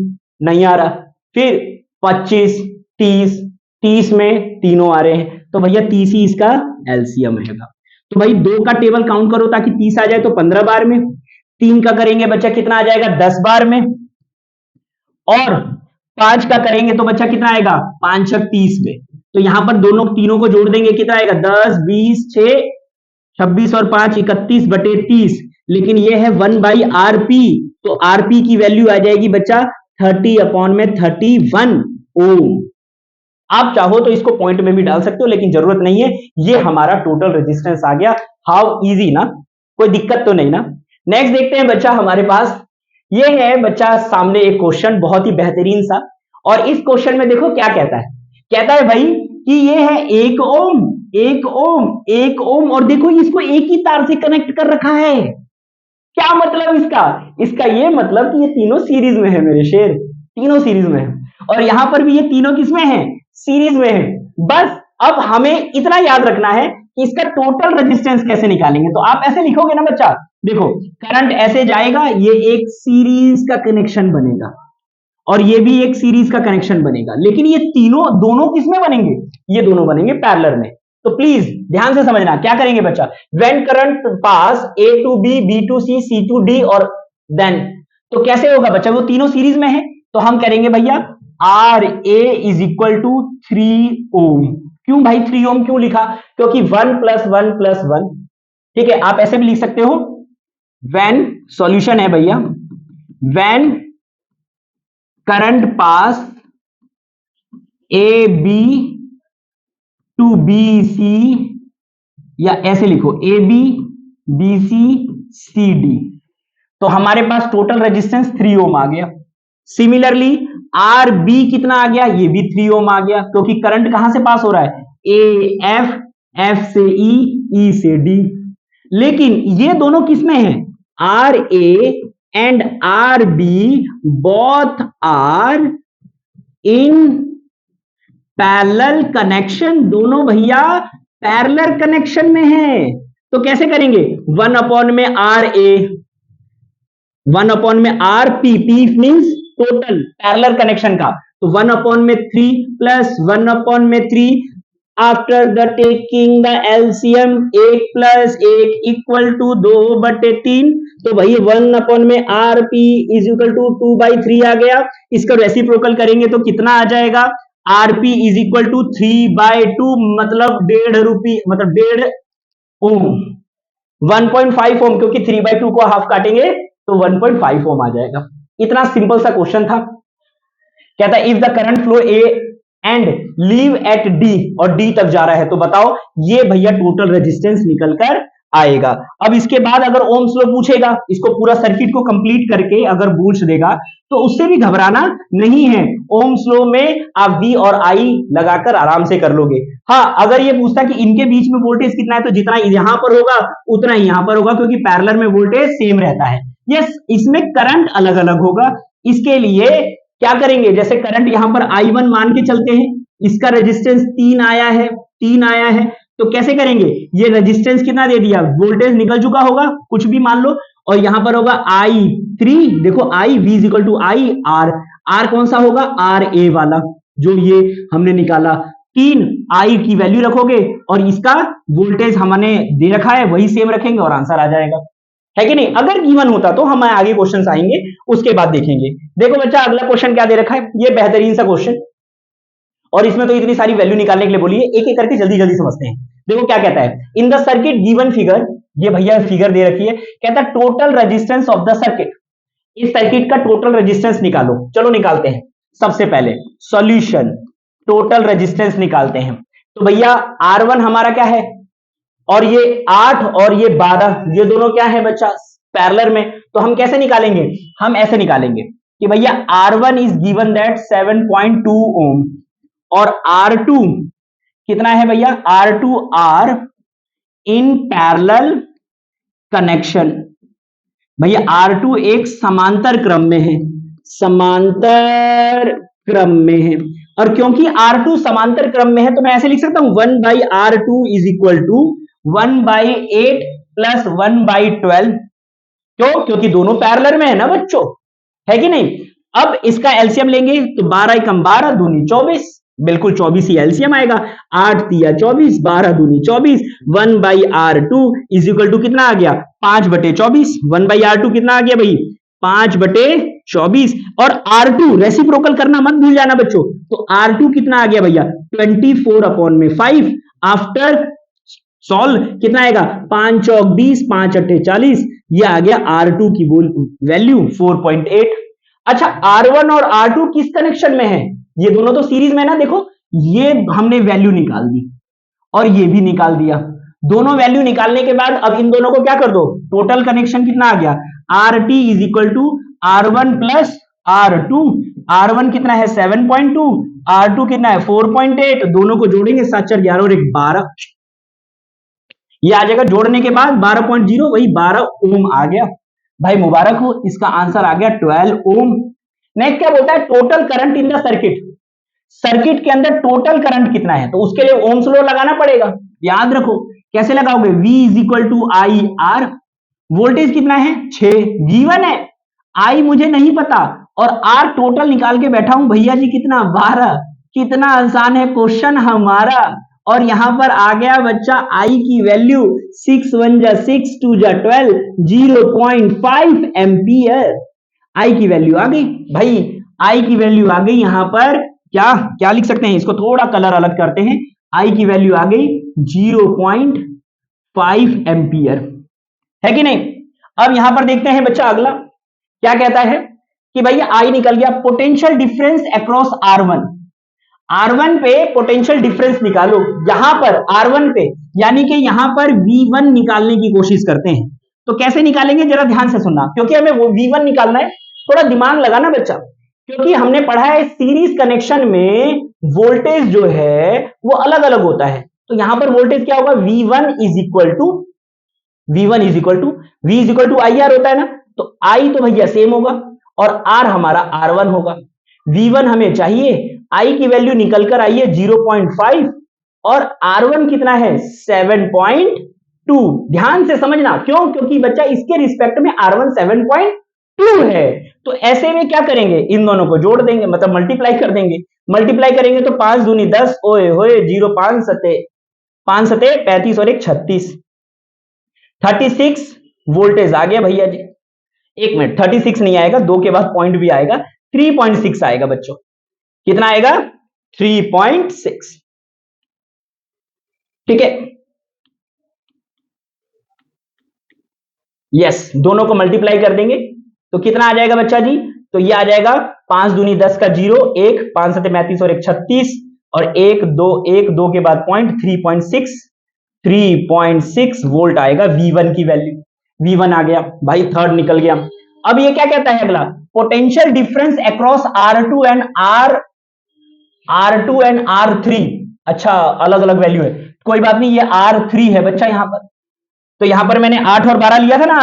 नहीं आ रहा। फिर 25, 30, 30 में तीनों आ रहे हैं, तो भैया 30 ही इसका एलसीएम है। तो भाई 2 का टेबल काउंट करो ताकि 30 आ जाए, तो 15 बार में। 3 का करेंगे बच्चा कितना आ जाएगा? 10 बार में। और 5 का करेंगे तो बच्चा कितना आएगा? 5 6 30 में। तो यहां पर दोनों तीनों को जोड़ देंगे, कितना आएगा? 10 20 6 26 और 5 31/30। लेकिन ये है 1/RP, तो RP की वैल्यू आ जाएगी बच्चा 30/31 ओम। आप चाहो तो इसको पॉइंट में भी डाल सकते हो, लेकिन जरूरत नहीं है। ये हमारा टोटल रेजिस्टेंस आ गया। हाउ इजी ना, कोई दिक्कत तो नहीं ना। नेक्स्ट देखते हैं बच्चा, हमारे पास ये है बच्चा सामने एक क्वेश्चन बहुत ही बेहतरीन सा, और इस क्वेश्चन में देखो क्या कहता है। कहता है भाई कि ये है 1 ओम, 1 ओम, 1 ओम, और देखो इसको एक ही तार से कनेक्ट कर रखा है। क्या मतलब इसका? इसका ये मतलब कि ये तीनों सीरीज में है मेरे शेर, तीनों सीरीज में है, और यहां पर भी ये तीनों किसमें है? सीरीज में है। बस अब हमें इतना याद रखना है कि इसका टोटल रेजिस्टेंस कैसे निकालेंगे। तो आप ऐसे लिखोगे ना बच्चा, देखो करंट ऐसे जाएगा, ये एक सीरीज का कनेक्शन बनेगा और ये भी एक सीरीज का कनेक्शन बनेगा, लेकिन ये तीनों दोनों किसमें बनेंगे? ये दोनों बनेंगे पैरेलल में। तो प्लीज ध्यान से समझना, क्या करेंगे बच्चा? When current pass A to B, B to C, C to D और देन, तो कैसे होगा बच्चा? वो तीनों सीरीज में है, तो हम करेंगे भैया RA इज इक्वल टू 3 ओम। क्यों भाई 3 ओम क्यों लिखा? क्योंकि 1 + 1 + 1, ठीक है। आप ऐसे भी लिख सकते हो, व्हेन, सॉल्यूशन है भैया, when current pass AB to BC, या ऐसे लिखो AB BC CD, तो हमारे पास टोटल रेजिस्टेंस 3 ओम आ गया। सिमिलरली RB कितना आ गया? ये भी 3 ओम आ गया, क्योंकि करंट कहां से पास हो रहा है? AF, F से E, E से D। लेकिन ये दोनों किसमें है, R A and R B both are in parallel connection, दोनों भैया पैरेलल कनेक्शन में है। तो कैसे करेंगे, 1 में आर ए, 1 में R P, P means total parallel connection का, तो 1/3 plus 1/3 after the taking the LCM 1 plus 1 equal to 2/3। तो भाई 1 में R P is equal to 2/3 आ गया। इसका रेसिप्रोकल करेंगे तो कितना आ जाएगा, R P is equal to 3/2 मतलब 1.5 ओम, 1.5 ओम, क्योंकि 3/2 को हाफ काटेंगे तो 1.5 ओम आ जाएगा। इतना सिंपल सा क्वेश्चन था। कहता है if the current flow A and leave at D, और डी तक जा रहा है, तो बताओ ये भैया टोटल रेजिस्टेंस निकल कर आएगा। अब इसके बाद अगर ओम्स लॉ पूछेगा, इसको पूरा सर्किट को कंप्लीट करके अगर पूछ देगा तो उससे भी घबराना नहीं है। ओम्स लॉ में आप वी और आई लगाकर आराम से कर लोगे। हाँ, अगर ये पूछता कि इनके बीच में वोल्टेज कितना है, तो जितना यहां पर होगा उतना ही यहां पर होगा, क्योंकि पैरेलल में वोल्टेज सेम रहता है। यस, इसमें करंट अलग अलग होगा। इसके लिए क्या करेंगे, जैसे करंट यहां पर I1 मान के चलते हैं, इसका रेजिस्टेंस 3 आया है, 3 आया है, तो कैसे करेंगे, ये रेजिस्टेंस कितना दे दिया, वोल्टेज निकल चुका होगा कुछ भी मान लो, और यहां पर होगा I3, देखो I V is equal to I R, R कौन सा होगा, आर ए वाला जो ये हमने निकाला। 3 आई की वैल्यू रखोगे और इसका वोल्टेज हमने दे रखा है वही सेम रखेंगे और आंसर आ जाएगा, है कि नहीं। अगर गिवन होता तो हम आगे क्वेश्चंस आएंगे उसके बाद देखेंगे। देखो बच्चा अगला क्वेश्चन क्या दे रखा है, ये बेहतरीन सा क्वेश्चन, और इसमें तो इतनी सारी वैल्यू निकालने के लिए बोलिए, एक एक करके जल्दी जल्दी समझते हैं। देखो क्या कहता है, इन द सर्किट गिवन फिगर, ये भैया फिगर दे रखी है, कहता है total resistance of the circuit, इस सर्किट का टोटल रेजिस्टेंस निकालो। चलो निकालते हैं। सबसे पहले सॉल्यूशन, टोटल रेजिस्टेंस निकालते हैं। तो भैया R1 हमारा क्या है, और ये 8 और ये 12, ये दोनों क्या है बच्चा, पैरेलल में, तो हम कैसे निकालेंगे, हम ऐसे निकालेंगे कि भैया R1 इज गिवन दैट 7.2 ओम, और R2 कितना है भैया, R2 are in parallel connection. भैया R2 एक समांतर क्रम में है, समांतर क्रम में है, और क्योंकि R2 समांतर क्रम में है तो मैं ऐसे लिख सकता हूं 1/R2 is equal to 1/8 plus 1/12, क्यों, क्योंकि दोनों पैरेलल में है ना बच्चों, है कि नहीं। अब इसका एलसीएम लेंगे तो 12 एकम 12 दूनी 24, बिल्कुल 24 ही एलसीएम आएगा, 8 तिया 24, 12 दूनी 24, 1/R2 इज इक्वल टू कितना आ गया, 5/24, 1/R2 कितना आ गया भाई, 5/24, और R2 रेसिप्रोकल करना मत भूल जाना बच्चों, तो R2 कितना आ गया भैया 24/5, आफ्टर सॉल्व कितना आएगा, 5 चौक 20, 5 अट्ठे 40, ये आ गया R2 की वैल्यू 4.8। अच्छा, R1 और R2 किस कनेक्शन में है, ये दोनों तो सीरीज में ना, देखो ये हमने वैल्यू निकाल दी और ये भी निकाल दिया। दोनों वैल्यू निकालने के बाद अब इन दोनों को क्या कर दो, टोटल कनेक्शन कितना आ गया, RT is equal to R1 plus R2, R1 कितना है 7.2, R2 कितना है 4.8, दोनों को जोड़ेंगे 7 4 11 और 1 12, ये आ जाएगा, जोड़ने के बाद 12.0 वही 12 ओम आ गया। भाई मुबारक हो, इसका आंसर आ गया 12 ओम। नेक्स्ट क्या बोलता है, total current in the circuit, circuit के अंदर टोटल करंट कितना है, तो उसके लिए ओम्स लॉ लगाना पड़ेगा। याद रखो कैसे लगाओगे, V is equal to I R, voltage कितना है 6 गिवन है, I मुझे नहीं पता, और R टोटल निकाल के बैठा हूं भैया जी, कितना 12, कितना आसान है क्वेश्चन हमारा। और यहां पर आ गया बच्चा I की वैल्यू 6 1 जा 6 2 जा 12, 0.5 एम्पियर, I की वैल्यू आ गई भाई, I की वैल्यू आ गई। यहां पर क्या क्या लिख सकते हैं, इसको थोड़ा कलर अलग करते हैं, I की वैल्यू आ गई 0.5 एम्पियर, है कि नहीं। अब यहां पर देखते हैं बच्चा अगला क्या कहता है कि भैया I निकल गया, potential difference across R1, R1 पे पोटेंशियल डिफरेंस निकालो। यहां पर R1 पे यानी कि यहां पर V1 निकालने की कोशिश करते हैं, तो कैसे निकालेंगे जरा ध्यान से सुनना, क्योंकि हमें वो V1 निकालना है, थोड़ा दिमाग लगाना बच्चा, क्योंकि हमने पढ़ा है सीरीज कनेक्शन में वोल्टेज जो है वो अलग अलग होता है। तो यहां पर वोल्टेज क्या होगा, V1 is equal to V1 is equal to V is equal to IR होता है ना, तो I तो भैया सेम होगा और R हमारा R1 होगा। V1 हमें चाहिए, I की वैल्यू निकलकर आई है 0.5 और R1 कितना है 7.2। ध्यान से समझना, क्यों? क्योंकि बच्चा इसके रिस्पेक्ट में R1 7.2 है, तो ऐसे में क्या करेंगे, इन दोनों को जोड़ देंगे, मतलब मल्टीप्लाई कर देंगे। मल्टीप्लाई करेंगे तो 5 दूनी 10, ओए होए 0 5 सते 35 और 1 36, 36 वोल्टेज आ गया भैया जी। एक मिनट, 36 नहीं आएगा, 2 के बाद पॉइंट भी आएगा, 3.6 आएगा बच्चों। कितना आएगा? 3.6। ठीक है, यस, दोनों को मल्टीप्लाई कर देंगे तो कितना आ जाएगा बच्चा जी? तो ये आ जाएगा 5 दूनी 10 का 0, 1 5 सते 35 और 1 36 और 1 2 के बाद पॉइंट 3.6 वोल्ट आएगा V1 की वैल्यू। V1 आ गया भाई, थर्ड निकल गया। अब ये क्या कहता है अगला? Potential difference across R2 and R3। अच्छा, अलग अलग वैल्यू है, कोई बात नहीं, ये R3 है बच्चा यहां पर। तो यहां पर मैंने 8 और 12 लिया था ना,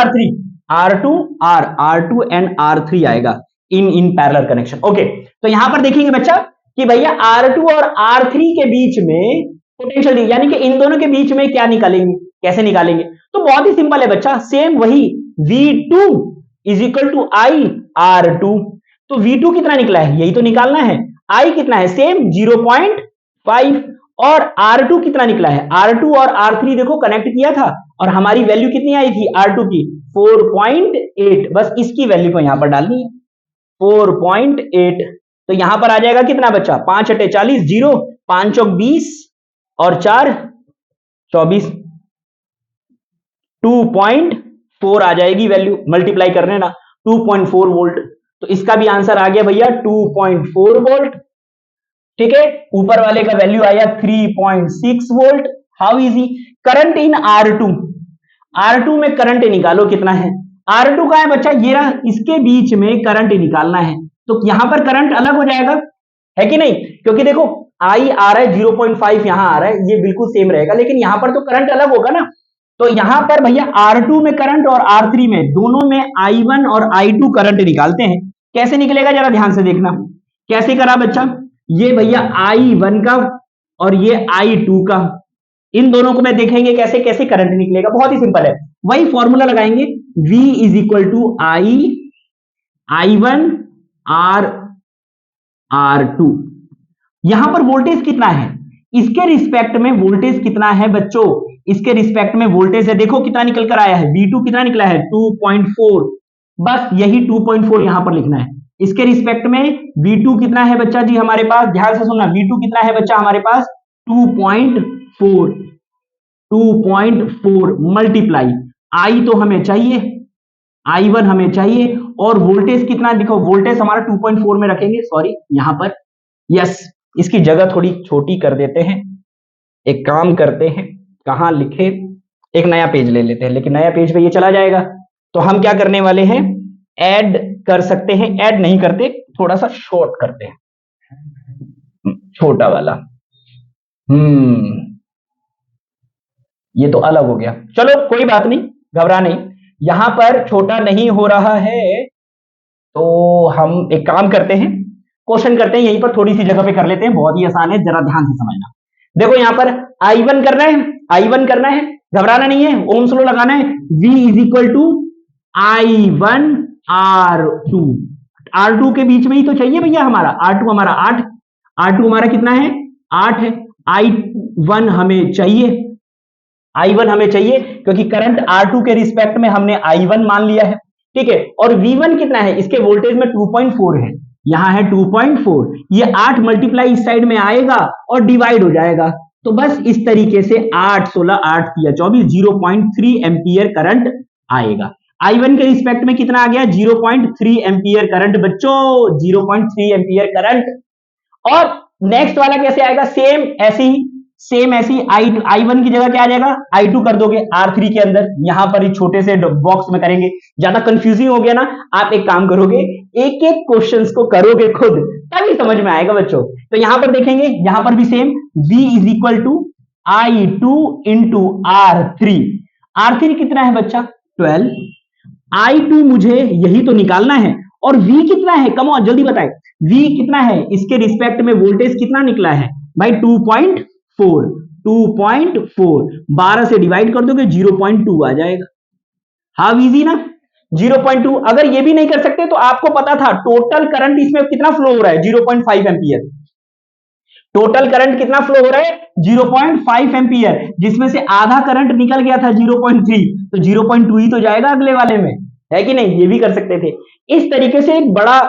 R2 एंड R3 आएगा इन पैरेलल कनेक्शन। ओके, तो यहां पर देखेंगे बच्चा कि भैया R2 और R3 के बीच में पोटेंशियल, यानी कि इन दोनों के बीच में क्या निकालेंगे, कैसे निकालेंगे? तो बहुत ही सिंपल है बच्चा, सेम वही V2 is equal to I R2। तो V2 कितना निकला है, यही तो निकालना है। I कितना है, सेम 0.5। और R2 कितना निकला है, R2 और R3 देखो कनेक्ट किया था और हमारी वैल्यू कितनी आई थी R2 की 4.8। बस इसकी वैल्यू को यहां पर डालनी है 4.8। तो यहां पर आ जाएगा कितना बच्चा, 5 × 40, 0 5 चौक 20 और 4 24, 2.4 आ जाएगी वैल्यू, मल्टीप्लाई करने ना, 2.4 वोल्ट। तो इसका भी आंसर आ गया भैया 2.4 वोल्ट। ठीक है, ऊपर वाले का वैल्यू आया 3.6 volt. How easy? Current in R2 में करंट निकालो कितना है। R2 का है बच्चा, ये रहा, इसके बीच में करंट निकालना है, तो यहां पर करंट अलग हो जाएगा, है कि नहीं? क्योंकि देखो I आ रहा है 0.5, यहां आ रहा है, ये बिल्कुल सेम रहेगा, लेकिन यहां पर तो करंट अलग होगा ना। तो यहां पर भैया R2 में करंट और R3 में, दोनों में I1 और I2 करंट निकालते हैं। कैसे निकलेगा जरा ध्यान से देखना, कैसे करा बच्चा? ये भैया I1 का और ये I2 का, इन दोनों को मैं देखेंगे कैसे कैसे करंट निकलेगा। बहुत ही सिंपल है, वही फॉर्मूला लगाएंगे, V is equal to I1 R2। यहां पर वोल्टेज कितना है, इसके रिस्पेक्ट में वोल्टेज कितना है बच्चों, इसके रिस्पेक्ट में वोल्टेज है, देखो कितना निकल कर आया है, V2 कितना निकला है 2.4। बस यही 2.4 यहां पर लिखना है। इसके रिस्पेक्ट में V2 कितना है बच्चा जी हमारे पास, ध्यान से सुनना, V2 कितना है बच्चा हमारे पास 2.4 मल्टीप्लाई I तो हमें चाहिए, I1 हमें चाहिए, और वोल्टेज कितना, देखो वोल्टेज हमारा 2.4 में रखेंगे, सॉरी यहां पर, यस, इसकी जगह थोड़ी छोटी कर देते हैं। एक काम करते हैं, कहां लिखे, एक नया पेज ले लेते हैं, लेकिन नया पेज पे ये चला जाएगा, तो हम क्या करने वाले हैं, ऐड कर सकते हैं, ऐड नहीं करते, थोड़ा सा शॉर्ट करते हैं, छोटा वाला। ये तो अलग हो गया, चलो कोई बात नहीं, घबरा नहीं, यहां पर छोटा नहीं हो रहा है, तो हम एक काम करते हैं, क्वेश्चन करते हैं, यहीं पर थोड़ी सी जगह पे कर लेते हैं, बहुत ही आसान है, जरा ध्यान से समझना। देखो यहां पर I1 करना है, I1 करना है, घबराना नहीं है, ओम्स लॉ लगाना है, V is equal to I1 R2। R2 के बीच में ही तो चाहिए भैया हमारा, R2 हमारा 8, R2 हमारा कितना है 8 है, I1 हमें चाहिए, I1 हमें चाहिए क्योंकि करंट R2 के रिस्पेक्ट में हमने I1 मान लिया है, ठीक है। और V1 कितना है, इसके वोल्टेज में 2.4 है, यहां है 2.4, ये 8 मल्टीप्लाई इस साइड में आएगा और डिवाइड हो जाएगा, तो बस इस तरीके से 8 16 8 किया 24, 0.3 एम्पियर करंट आएगा। I1 के रिस्पेक्ट में कितना आ गया 0.3 एम्पियर करंट बच्चों, 0.3 एम्पियर करंट। और नेक्स्ट वाला कैसे आएगा, सेम ऐसी I1 की जगह क्या आ जाएगा, I2 कर दोगे R3 के अंदर, यहां पर ही छोटे से बॉक्स में करेंगे, ज्यादा कंफ्यूजिंग हो गया ना, आप एक काम करोगे, एक एक क्वेश्चंस को करोगे खुद, तभी समझ में आएगा बच्चों। तो यहां पर देखेंगे, यहां पर भी same, V is equal to I2 into R3। R3 कितना है बच्चा 12, I2 मुझे यही तो निकालना है, और V कितना है, कम ऑन जल्दी बताए, V कितना है, इसके रिस्पेक्ट में वोल्टेज कितना निकला है भाई 2.4, 12 से डिवाइड कर दोगे 0.2 आ जाएगा। हाँ इजी ना 0.2। अगर ये भी नहीं कर सकते तो आपको पता था टोटल करंट इसमें कितना फ्लो हो रहा है 0.5 एम्पियर, टोटल करंट कितना फ्लो हो रहा है 0.5 एम्पियर, जिसमें से आधा करंट निकल गया था 0.3, तो 0.2 ही तो जाएगा अगले वाले में, है कि नहीं, ये भी कर सकते थे। इस तरीके से एक बड़ा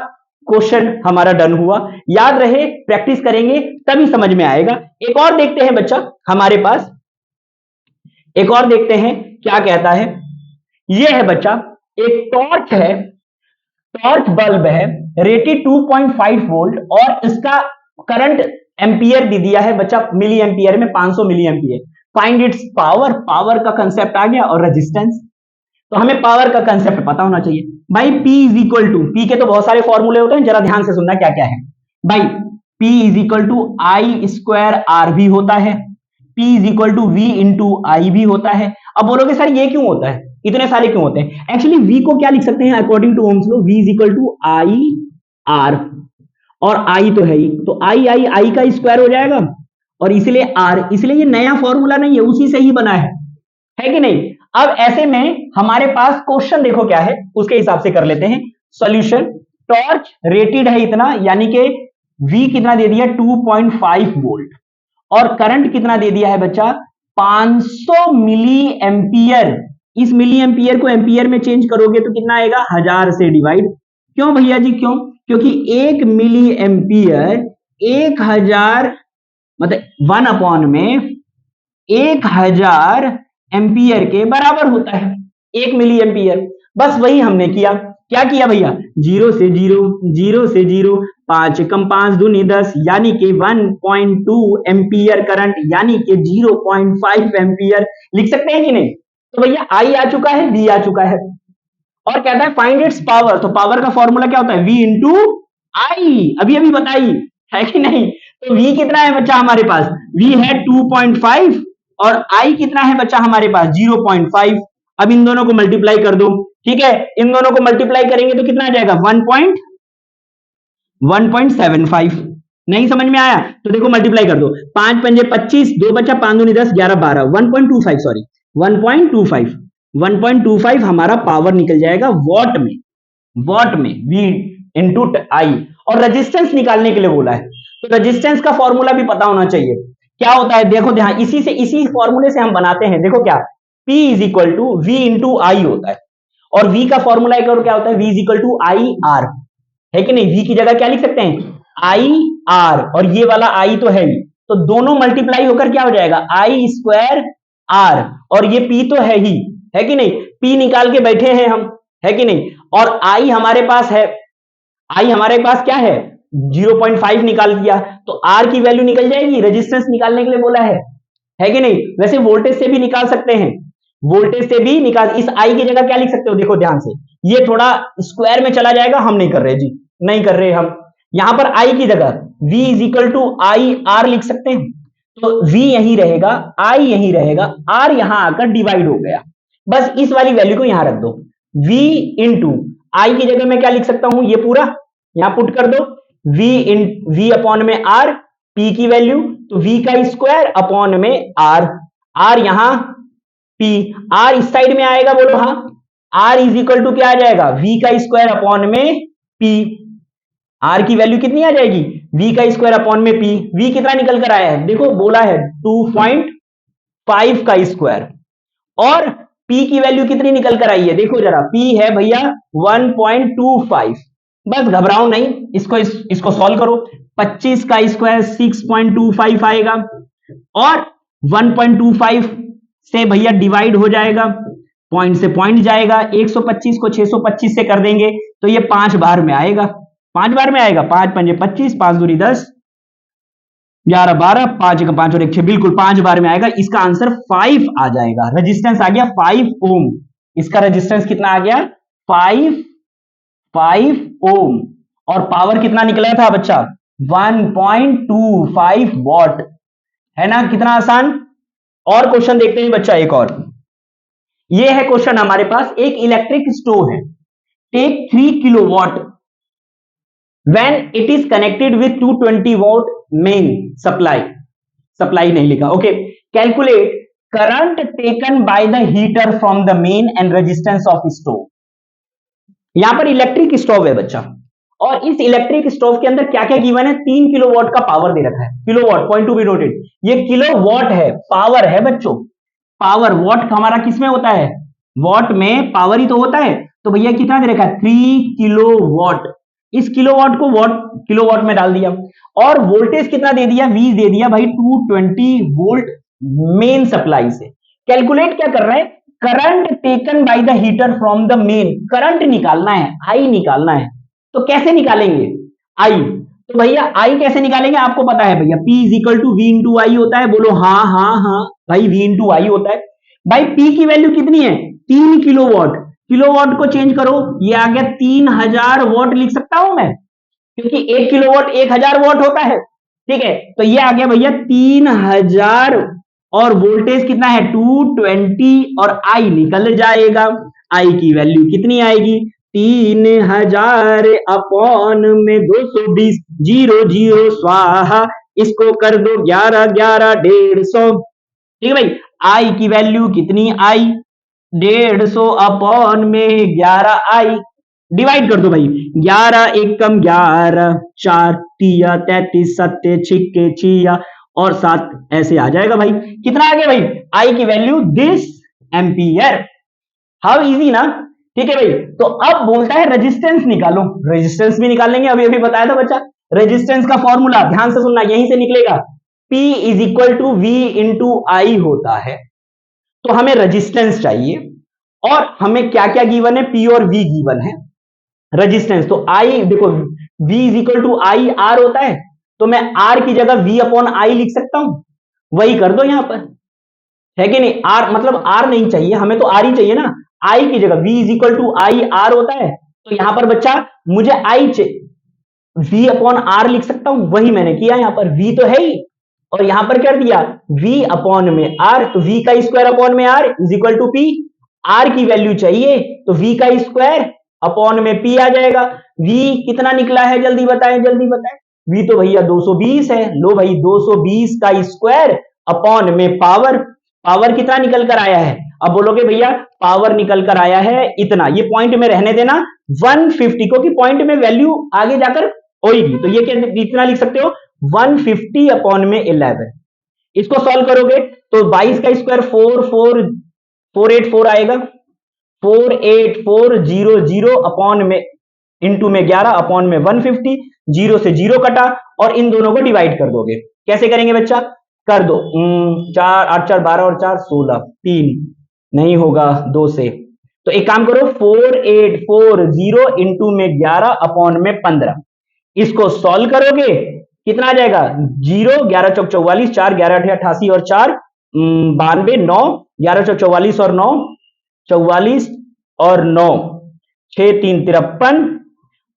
क्वेश्चन हमारा डन हुआ, याद रहे प्रैक्टिस करेंगे तभी समझ में आएगा। एक और देखते हैं बच्चा हमारे पास, एक और देखते हैं क्या कहता है। ये है बच्चा एक टॉर्च है, टॉर्च बल्ब है, रेटेड 2.5 वोल्ट, और इसका करंट एम्पियर भी दिया है बच्चा मिली एम्पियर में 500 milliampere. Find its power, power का कंसेप्ट आ गया, और रेजिस्टेंस, तो हमें पावर का कंसेप्ट पता होना चाहिए भाई। P is equal to, P के तो बहुत सारे फॉर्मूले होते हैं, जरा ध्यान से सुनना क्या क्या है भाई। P is equal to I square R भी होता है, P is equal to V into I भी होता है। अब बोलोगे सर ये क्यों होता है, इतने सारे क्यों होते हैं? एक्चुअली V को क्या लिख सकते हैं according to Ohm's law, V is equal to I R, और I तो है ही, तो आई का स्क्वायर हो जाएगा, और इसलिए R, इसलिए ये नया फॉर्मूला नहीं है, उसी से ही बना है कि नहीं। अब ऐसे में हमारे पास क्वेश्चन देखो क्या है, उसके हिसाब से कर लेते हैं सॉल्यूशन। टॉर्च रेटेड है इतना, यानी कि V कितना दे दिया 2.5 वोल्ट, और करंट कितना दे दिया है बच्चा 500 मिली एम्पियर। इस मिली एम्पियर को एम्पियर में चेंज करोगे तो कितना आएगा 1000 से डिवाइड। क्यों भैया जी क्यों? क्योंकि 1 मिली एम्पियर 1000 मतलब 1 अपॉन में 1000 एम्पियर के बराबर होता है, 1 मिली एम्पियर। बस वही हमने किया, क्या किया भैया 0 से 0, 0 से 0, 5 कम 5 दूनी 10, यानी कि 1.2 एम्पियर करंट, यानी कि 0.5 एम्पियर लिख सकते हैं कि नहीं। तो भैया आई आ चुका है, वी आ चुका है, और कहता है फाइंड इट्स पावर, तो पावर का फॉर्मूला क्या होता है V इंटू आई, अभी अभी बताई है कि नहीं। तो V कितना है बच्चा हमारे पास, V है 2.5, और I कितना है बच्चा हमारे पास 0.5। अब इन दोनों को मल्टीप्लाई कर दो, ठीक है, इन दोनों को मल्टीप्लाई करेंगे तो कितना आ जाएगा 1.75। नहीं समझ में आया तो देखो मल्टीप्लाई कर दो, 5 पंजे 25, 2 बचा 5 दूनी 10, 11 12, 1.25 सॉरी 1.25 हमारा पावर निकल जाएगा वॉट में, वॉट में V इंटू आई। और रेजिस्टेंस निकालने के लिए बोला है, तो रेजिस्टेंस का फॉर्मूला भी पता होना चाहिए, क्या होता है देखो ध्यान, इसी फॉर्मूले से हम बनाते हैं, देखो क्या P is equal to V into I होता है, और V का फॉर्मूला एक और क्या होता है V is equal to I R, है कि नहीं। V की जगह क्या लिख सकते हैं आई आर, और ये वाला I तो है ही, तो दोनों मल्टीप्लाई होकर क्या हो जाएगा आई स्क्वायर आर, और ये P तो है ही, है कि नहीं, P निकाल के बैठे हैं हम, है कि नहीं। और I हमारे पास है, I हमारे पास क्या है 0.5 निकाल दिया, तो R की वैल्यू निकल जाएगी, रेजिस्टेंस निकालने के लिए बोला है कि नहीं। वैसे वोल्टेज से भी निकाल सकते हैं, वोल्टेज से भी निकाल, इस I की जगह क्या लिख सकते हो देखो ध्यान से, ये थोड़ा स्क्वायर में चला जाएगा, हम नहीं कर रहे जी, नहीं कर रहे हम, यहां पर I की जगह V is equal to I R लिख सकते हैं, तो V यहीं रहेगा, I यहीं रहेगा, R यहां आकर डिवाइड हो गया, बस इस वाली वैल्यू को यहां रख दो, V इंटू आई की जगह मैं क्या लिख सकता हूं, ये पूरा यहां पुट कर दो, V अपॉन में R, P की वैल्यू तो V का स्क्वायर अपॉन में R यहां P, R इस साइड में आएगा, बोलो हाँ, R इज इक्वल टू क्या आ जाएगा V का स्क्वायर अपॉन में P, R की वैल्यू कितनी आ जाएगी V का स्क्वायर अपॉन में P, V कितना निकल कर आया है देखो, बोला है 2.5 का स्क्वायर, और P की वैल्यू कितनी निकल कर आई है देखो जरा, P है भैया 1.25, बस घबराओ नहीं, इसको सॉल्व करो, 25 का स्क्वायर 6.25 आएगा, और 1.25 से भैया डिवाइड हो जाएगा, पॉइंट से पॉइंट जाएगा, 125 को 625 से कर देंगे तो ये 5 बार में आएगा, 5 बार में आएगा, 5 पंजे 25, 5 दूनी 10, 11 12, 5 का 5 और 1 6, बिल्कुल 5 बार में आएगा, इसका आंसर 5 आ जाएगा। रेजिस्टेंस आ गया 5 ओम, इसका रेजिस्टेंस कितना आ गया 5 ओम, और पावर कितना निकला था बच्चा 1.25 वॉट, है ना, कितना आसान। और क्वेश्चन देखते हैं बच्चा एक और, ये है क्वेश्चन हमारे पास। एक इलेक्ट्रिक स्टोव है, take 3 kilowatt when it is connected with 220 watt main supply नहीं लिखा, okay. Calculate current taken by the heater from the main and resistance of stove. यहां पर इलेक्ट्रिक स्टोव है बच्चा, और इस इलेक्ट्रिक स्टोव के अंदर क्या क्या गिवन है, 3 किलोवाट का पावर दे रखा है। Kilowatt, point to be noted, ये किलोवाट है, पावर है बच्चों। पावर, वॉट हमारा किसमें होता है, वॉट में पावर ही तो होता है। तो भैया कितना दे रखा है, 3 किलोवाट। इस किलोवाट को वॉट, किलोवाट में डाल दिया, और वोल्टेज कितना दे दिया, वी दे दिया भाई 220 वोल्ट मेन सप्लाई से। कैलकुलेट क्या कर रहा है, current taken by the heater from the main. Current निकालना है, आई निकालना है। तो कैसे निकालेंगे आई, तो भैया आई कैसे निकालेंगे, आपको पता है भैया, P is equal to V into I होता है। बोलो हाँ हाँ हाँ भाई, वी इंटू आई होता है। भाई P की वैल्यू कितनी है, 3 किलोवाट। किलोवाट को चेंज करो, ये आ गया 3000 वॉट लिख सकता हूं मैं, क्योंकि 1 किलोवाट 1000 वॉट होता है, ठीक है। तो ये आ गया भैया 3000, और वोल्टेज कितना है 220, और आई निकल जाएगा। आई की वैल्यू कितनी आएगी, 3000 अपॉन में 220, 0 स्वाहा, इसको कर दो 11 11 150, ठीक है भाई। आई की वैल्यू कितनी आई, 150 अपॉन में 11 आई, डिवाइड कर दो भाई, 11 एकम 11, 4 तिया 33, 7 छिक्के छिया, और 7 ऐसे आ जाएगा भाई। कितना आ गया भाई, आई की value this ampere. How easy ना, ठीक है भाई। तो अब बोलता है रेजिस्टेंस निकालो, रेजिस्टेंस भी निकाल लेंगे, अभी अभी बताया था बच्चा। रेजिस्टेंस का फॉर्मूला ध्यान से सुनना, यहीं से निकलेगा, P is equal to V into I होता है। तो हमें रेजिस्टेंस चाहिए, और हमें क्या क्या गिवन है, P और V गिवन है। रेजिस्टेंस तो आई देखो, V is equal to I R होता है, तो मैं R की जगह V अपॉन आई लिख सकता हूं, वही कर दो यहां पर, है कि नहीं। R मतलब R नहीं चाहिए हमें, तो R ही चाहिए ना। I की जगह V is equal to I R होता है, तो यहां पर बच्चा मुझे आई V अपॉन आर लिख सकता हूं, वही मैंने किया। यहां पर V तो है ही, और यहां पर कर दिया V अपॉन में R, तो V का स्क्वायर अपॉन में R is equal to P। R की वैल्यू चाहिए, तो V का स्क्वायर अपॉन में P आ जाएगा। V कितना निकला है, जल्दी बताएं जल्दी बताएं। V तो भैया 220 है, लो भाई 220 का स्क्वायर अपॉन में पावर, पावर कितना निकल कर आया है। अब बोलोगे भैया पावर निकल कर आया है इतना, ये पॉइंट में रहने देना 150, क्योंकि पॉइंट में वैल्यू आगे जाकर होगी, तो ये कितना लिख सकते हो 150 अपॉन में 11। इसको सॉल्व करोगे तो 22 का स्क्वायर 484 आएगा, 48400 अपॉन में इंटू में 11 अपॉन में 150, 0 से 0 कटा, और इन दोनों को डिवाइड कर दोगे। कैसे करेंगे बच्चा, कर दो, 4 8 4 12 और 4 16, 3 नहीं होगा 2 से, तो एक काम करो 4840 इंटू में 11 अपॉन में 15, इसको सॉल्व करोगे कितना आ जाएगा, 0 11 चौक 44, 4 11 88 और 4 92, 9 11 चौक 44 और 9 44 और 9 6 3 53,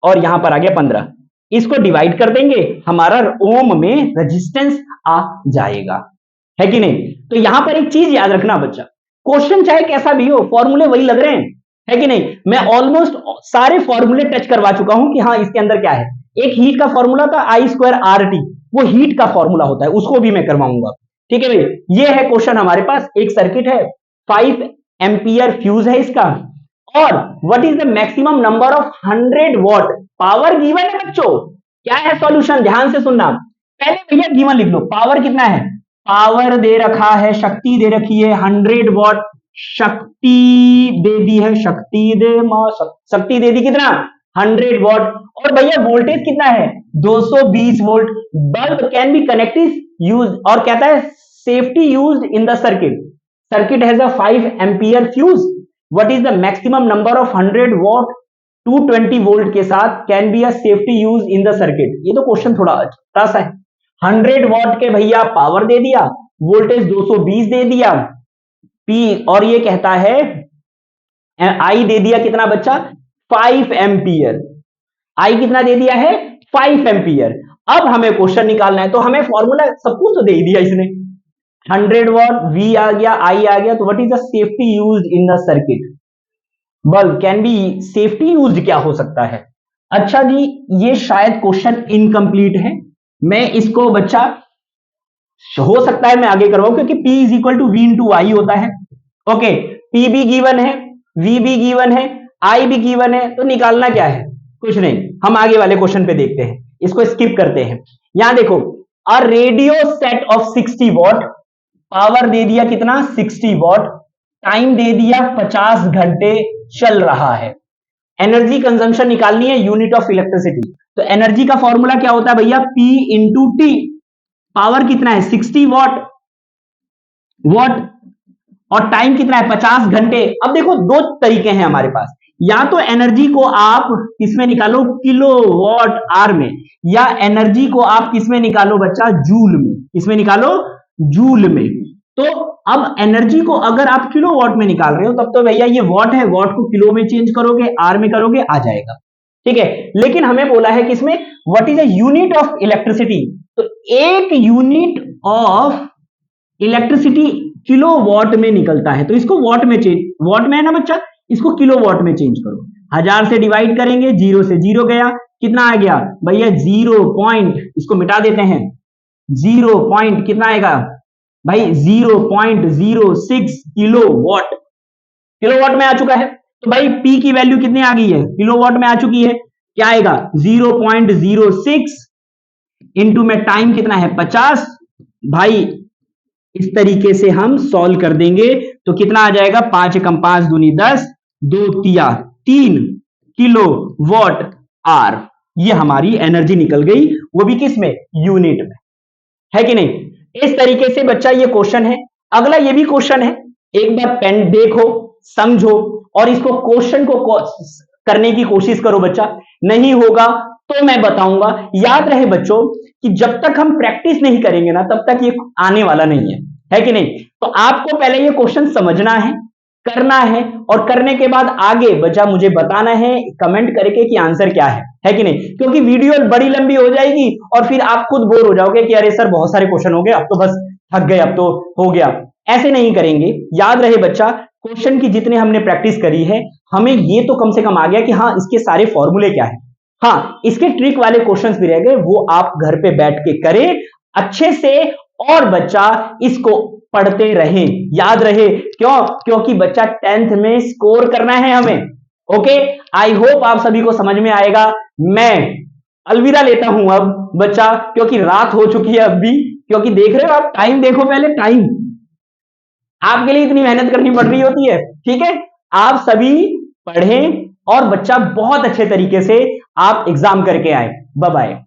और यहां पर आ गया 15। इसको डिवाइड कर देंगे, हमारा ओम में रेजिस्टेंस आ जाएगा, है कि नहीं। तो यहां पर एक चीज याद रखना बच्चा, क्वेश्चन चाहे कैसा भी हो, फॉर्मूले वही लग रहे हैं, है कि नहीं। मैं ऑलमोस्ट सारे फॉर्मूले टच करवा चुका हूं कि हाँ इसके अंदर क्या है। एक हीट का फॉर्मूला था आई स्क्वायर आर टी, वो हीट का फॉर्मूला होता है, उसको भी मैं करवाऊंगा, ठीक है भाई। ये है क्वेश्चन हमारे पास, एक सर्किट है, 5 एम्पियर फ्यूज है इसका, और what is the maximum number of 100 what power given है बच्चों। क्या है सॉल्यूशन, ध्यान से सुनना। पहले भैया गिवन लिख लो, पावर कितना है, पावर दे रखा है, शक्ति दे रखी है 100 वॉट, शक्ति दे दी है, शक्ति दे मां, शक्ति दे दी कितना 100 वॉट, और भैया वोल्टेज कितना है 220 volt. Bulb can be connected use, और कहता है safety used in the circuit, circuit has a 5 ampere fuse, what is the maximum number of 100 what 220 volt के साथ can be a safety use in the circuit. ये तो question थोड़ा अच्छा सा है। 100 वॉट के भैया पावर दे दिया, वोल्टेज 220 दे दिया, पी, और ये कहता है आई दे दिया कितना बच्चा 5 एम्पियर, आई कितना दे दिया है 5 एम्पियर। अब हमें क्वेश्चन निकालना है, तो हमें फॉर्मूला सब कुछ तो दे ही दिया इसने, 100 वॉट, V आ गया, I आ गया, तो what is the safety used in the circuit? Bulb can be safety used क्या हो सकता है? अच्छा जी, ये शायद क्वेश्चन इनकम्प्लीट है, मैं इसको बच्चा हो सकता है मैं आगे करवाऊं, क्योंकि P is equal to V into I होता है। ओके, P भी गिवन है, V भी गिवन है, I भी गिवन है, तो निकालना क्या है? कुछ नहीं, हम आगे वाले क्वेश्चन पे देखते हैं, इसको स्किप करते हैं। यहां देखो, a radio set of 60 watt, power दे दिया कितना? 60 वॉट, टाइम दे दिया 50 घंटे चल रहा है। एनर्जी कंजम्पशन निकालनी है, यूनिट ऑफ इलेक्ट्रिसिटी, तो एनर्जी का फॉर्मूला क्या होता है भैया? P into T. पावर कितना है? 60 वॉट, वॉट, और टाइम कितना है? 50 घंटे। अब देखो, दो तरीके हैं हमारे पास, या तो एनर्जी को आप किसमें निकालो? किलो वॉट आर में, या एनर्जी को आप किसमें निकालो बच्चा? जूल में। किसमें निकालो? जूल में। तो अब एनर्जी को अगर आप किलो वॉट में निकाल रहे हो, तब तो भैया ये वॉट है, वॉट को किलो में चेंज करोगे, आर में करोगे, आ जाएगा, ठीक है। लेकिन हमें बोला है कि इसमें what is a unit of electricity, तो एक unit of electricity kilo watt में निकलता है, तो इसको वॉट में चेंज, वॉट में है ना बच्चा, इसको किलो वॉट में चेंज करो। 1000 से डिवाइड करेंगे, 0 से 0 गया, कितना आ गया भैया? 0 पॉइंट, इसको मिटा देते हैं, 0 पॉइंट कितना आएगा भाई? 0.06 किलो वॉट, किलो वॉट में आ चुका है। तो भाई पी की वैल्यू कितनी आ गई है? किलो वॉट में आ चुकी है। क्या आएगा? 0.06 इंटू में टाइम कितना है? 50। भाई इस तरीके से हम सॉल्व कर देंगे, तो कितना आ जाएगा? 5 एकम 5 दूनी 10, 2 तिया 3 किलो वॉट आर। ये हमारी एनर्जी निकल गई, वो भी किस में? यूनिट में, है कि नहीं? इस तरीके से बच्चा ये क्वेश्चन है। अगला ये भी क्वेश्चन है, एक बार पेन देखो, समझो, और इसको क्वेश्चन को करने की कोशिश करो बच्चा। नहीं होगा तो मैं बताऊंगा। याद रहे बच्चों कि जब तक हम प्रैक्टिस नहीं करेंगे ना, तब तक ये आने वाला नहीं है कि नहीं? तो आपको पहले ये क्वेश्चन समझना है, करना है, और करने के बाद आगे बच्चा मुझे बताना है कमेंट करके कि आंसर क्या है कि नहीं? क्योंकि वीडियो बड़ी लंबी हो जाएगी और फिर आप खुद बोर हो जाओगे कि अरे सर बहुत सारे क्वेश्चन हो गए, अब तो बस थक गए, अब तो हो गया। ऐसे नहीं करेंगे। याद रहे बच्चा, क्वेश्चन की जितने हमने प्रैक्टिस करी है, हमें ये तो कम से कम आ गया कि हाँ इसके सारे फॉर्मूले क्या है। हाँ, इसके ट्रिक वाले क्वेश्चंस भी रह गए, वो आप घर पे बैठ के करें अच्छे से, और बच्चा इसको पढ़ते रहें। याद रहे, क्यों? क्योंकि बच्चा 10th में स्कोर करना है हमें। ओके, आई होप आप सभी को समझ में आएगा। मैं अलविदा लेता हूं अब बच्चा, क्योंकि रात हो चुकी है अब भी। क्योंकि देख रहे हो आप, टाइम देखो पहले, टाइम आपके लिए इतनी मेहनत करनी पड़ रही होती है, ठीक है? आप सभी पढ़ें और बच्चा बहुत अच्छे तरीके से आप एग्जाम करके आए। Bye bye.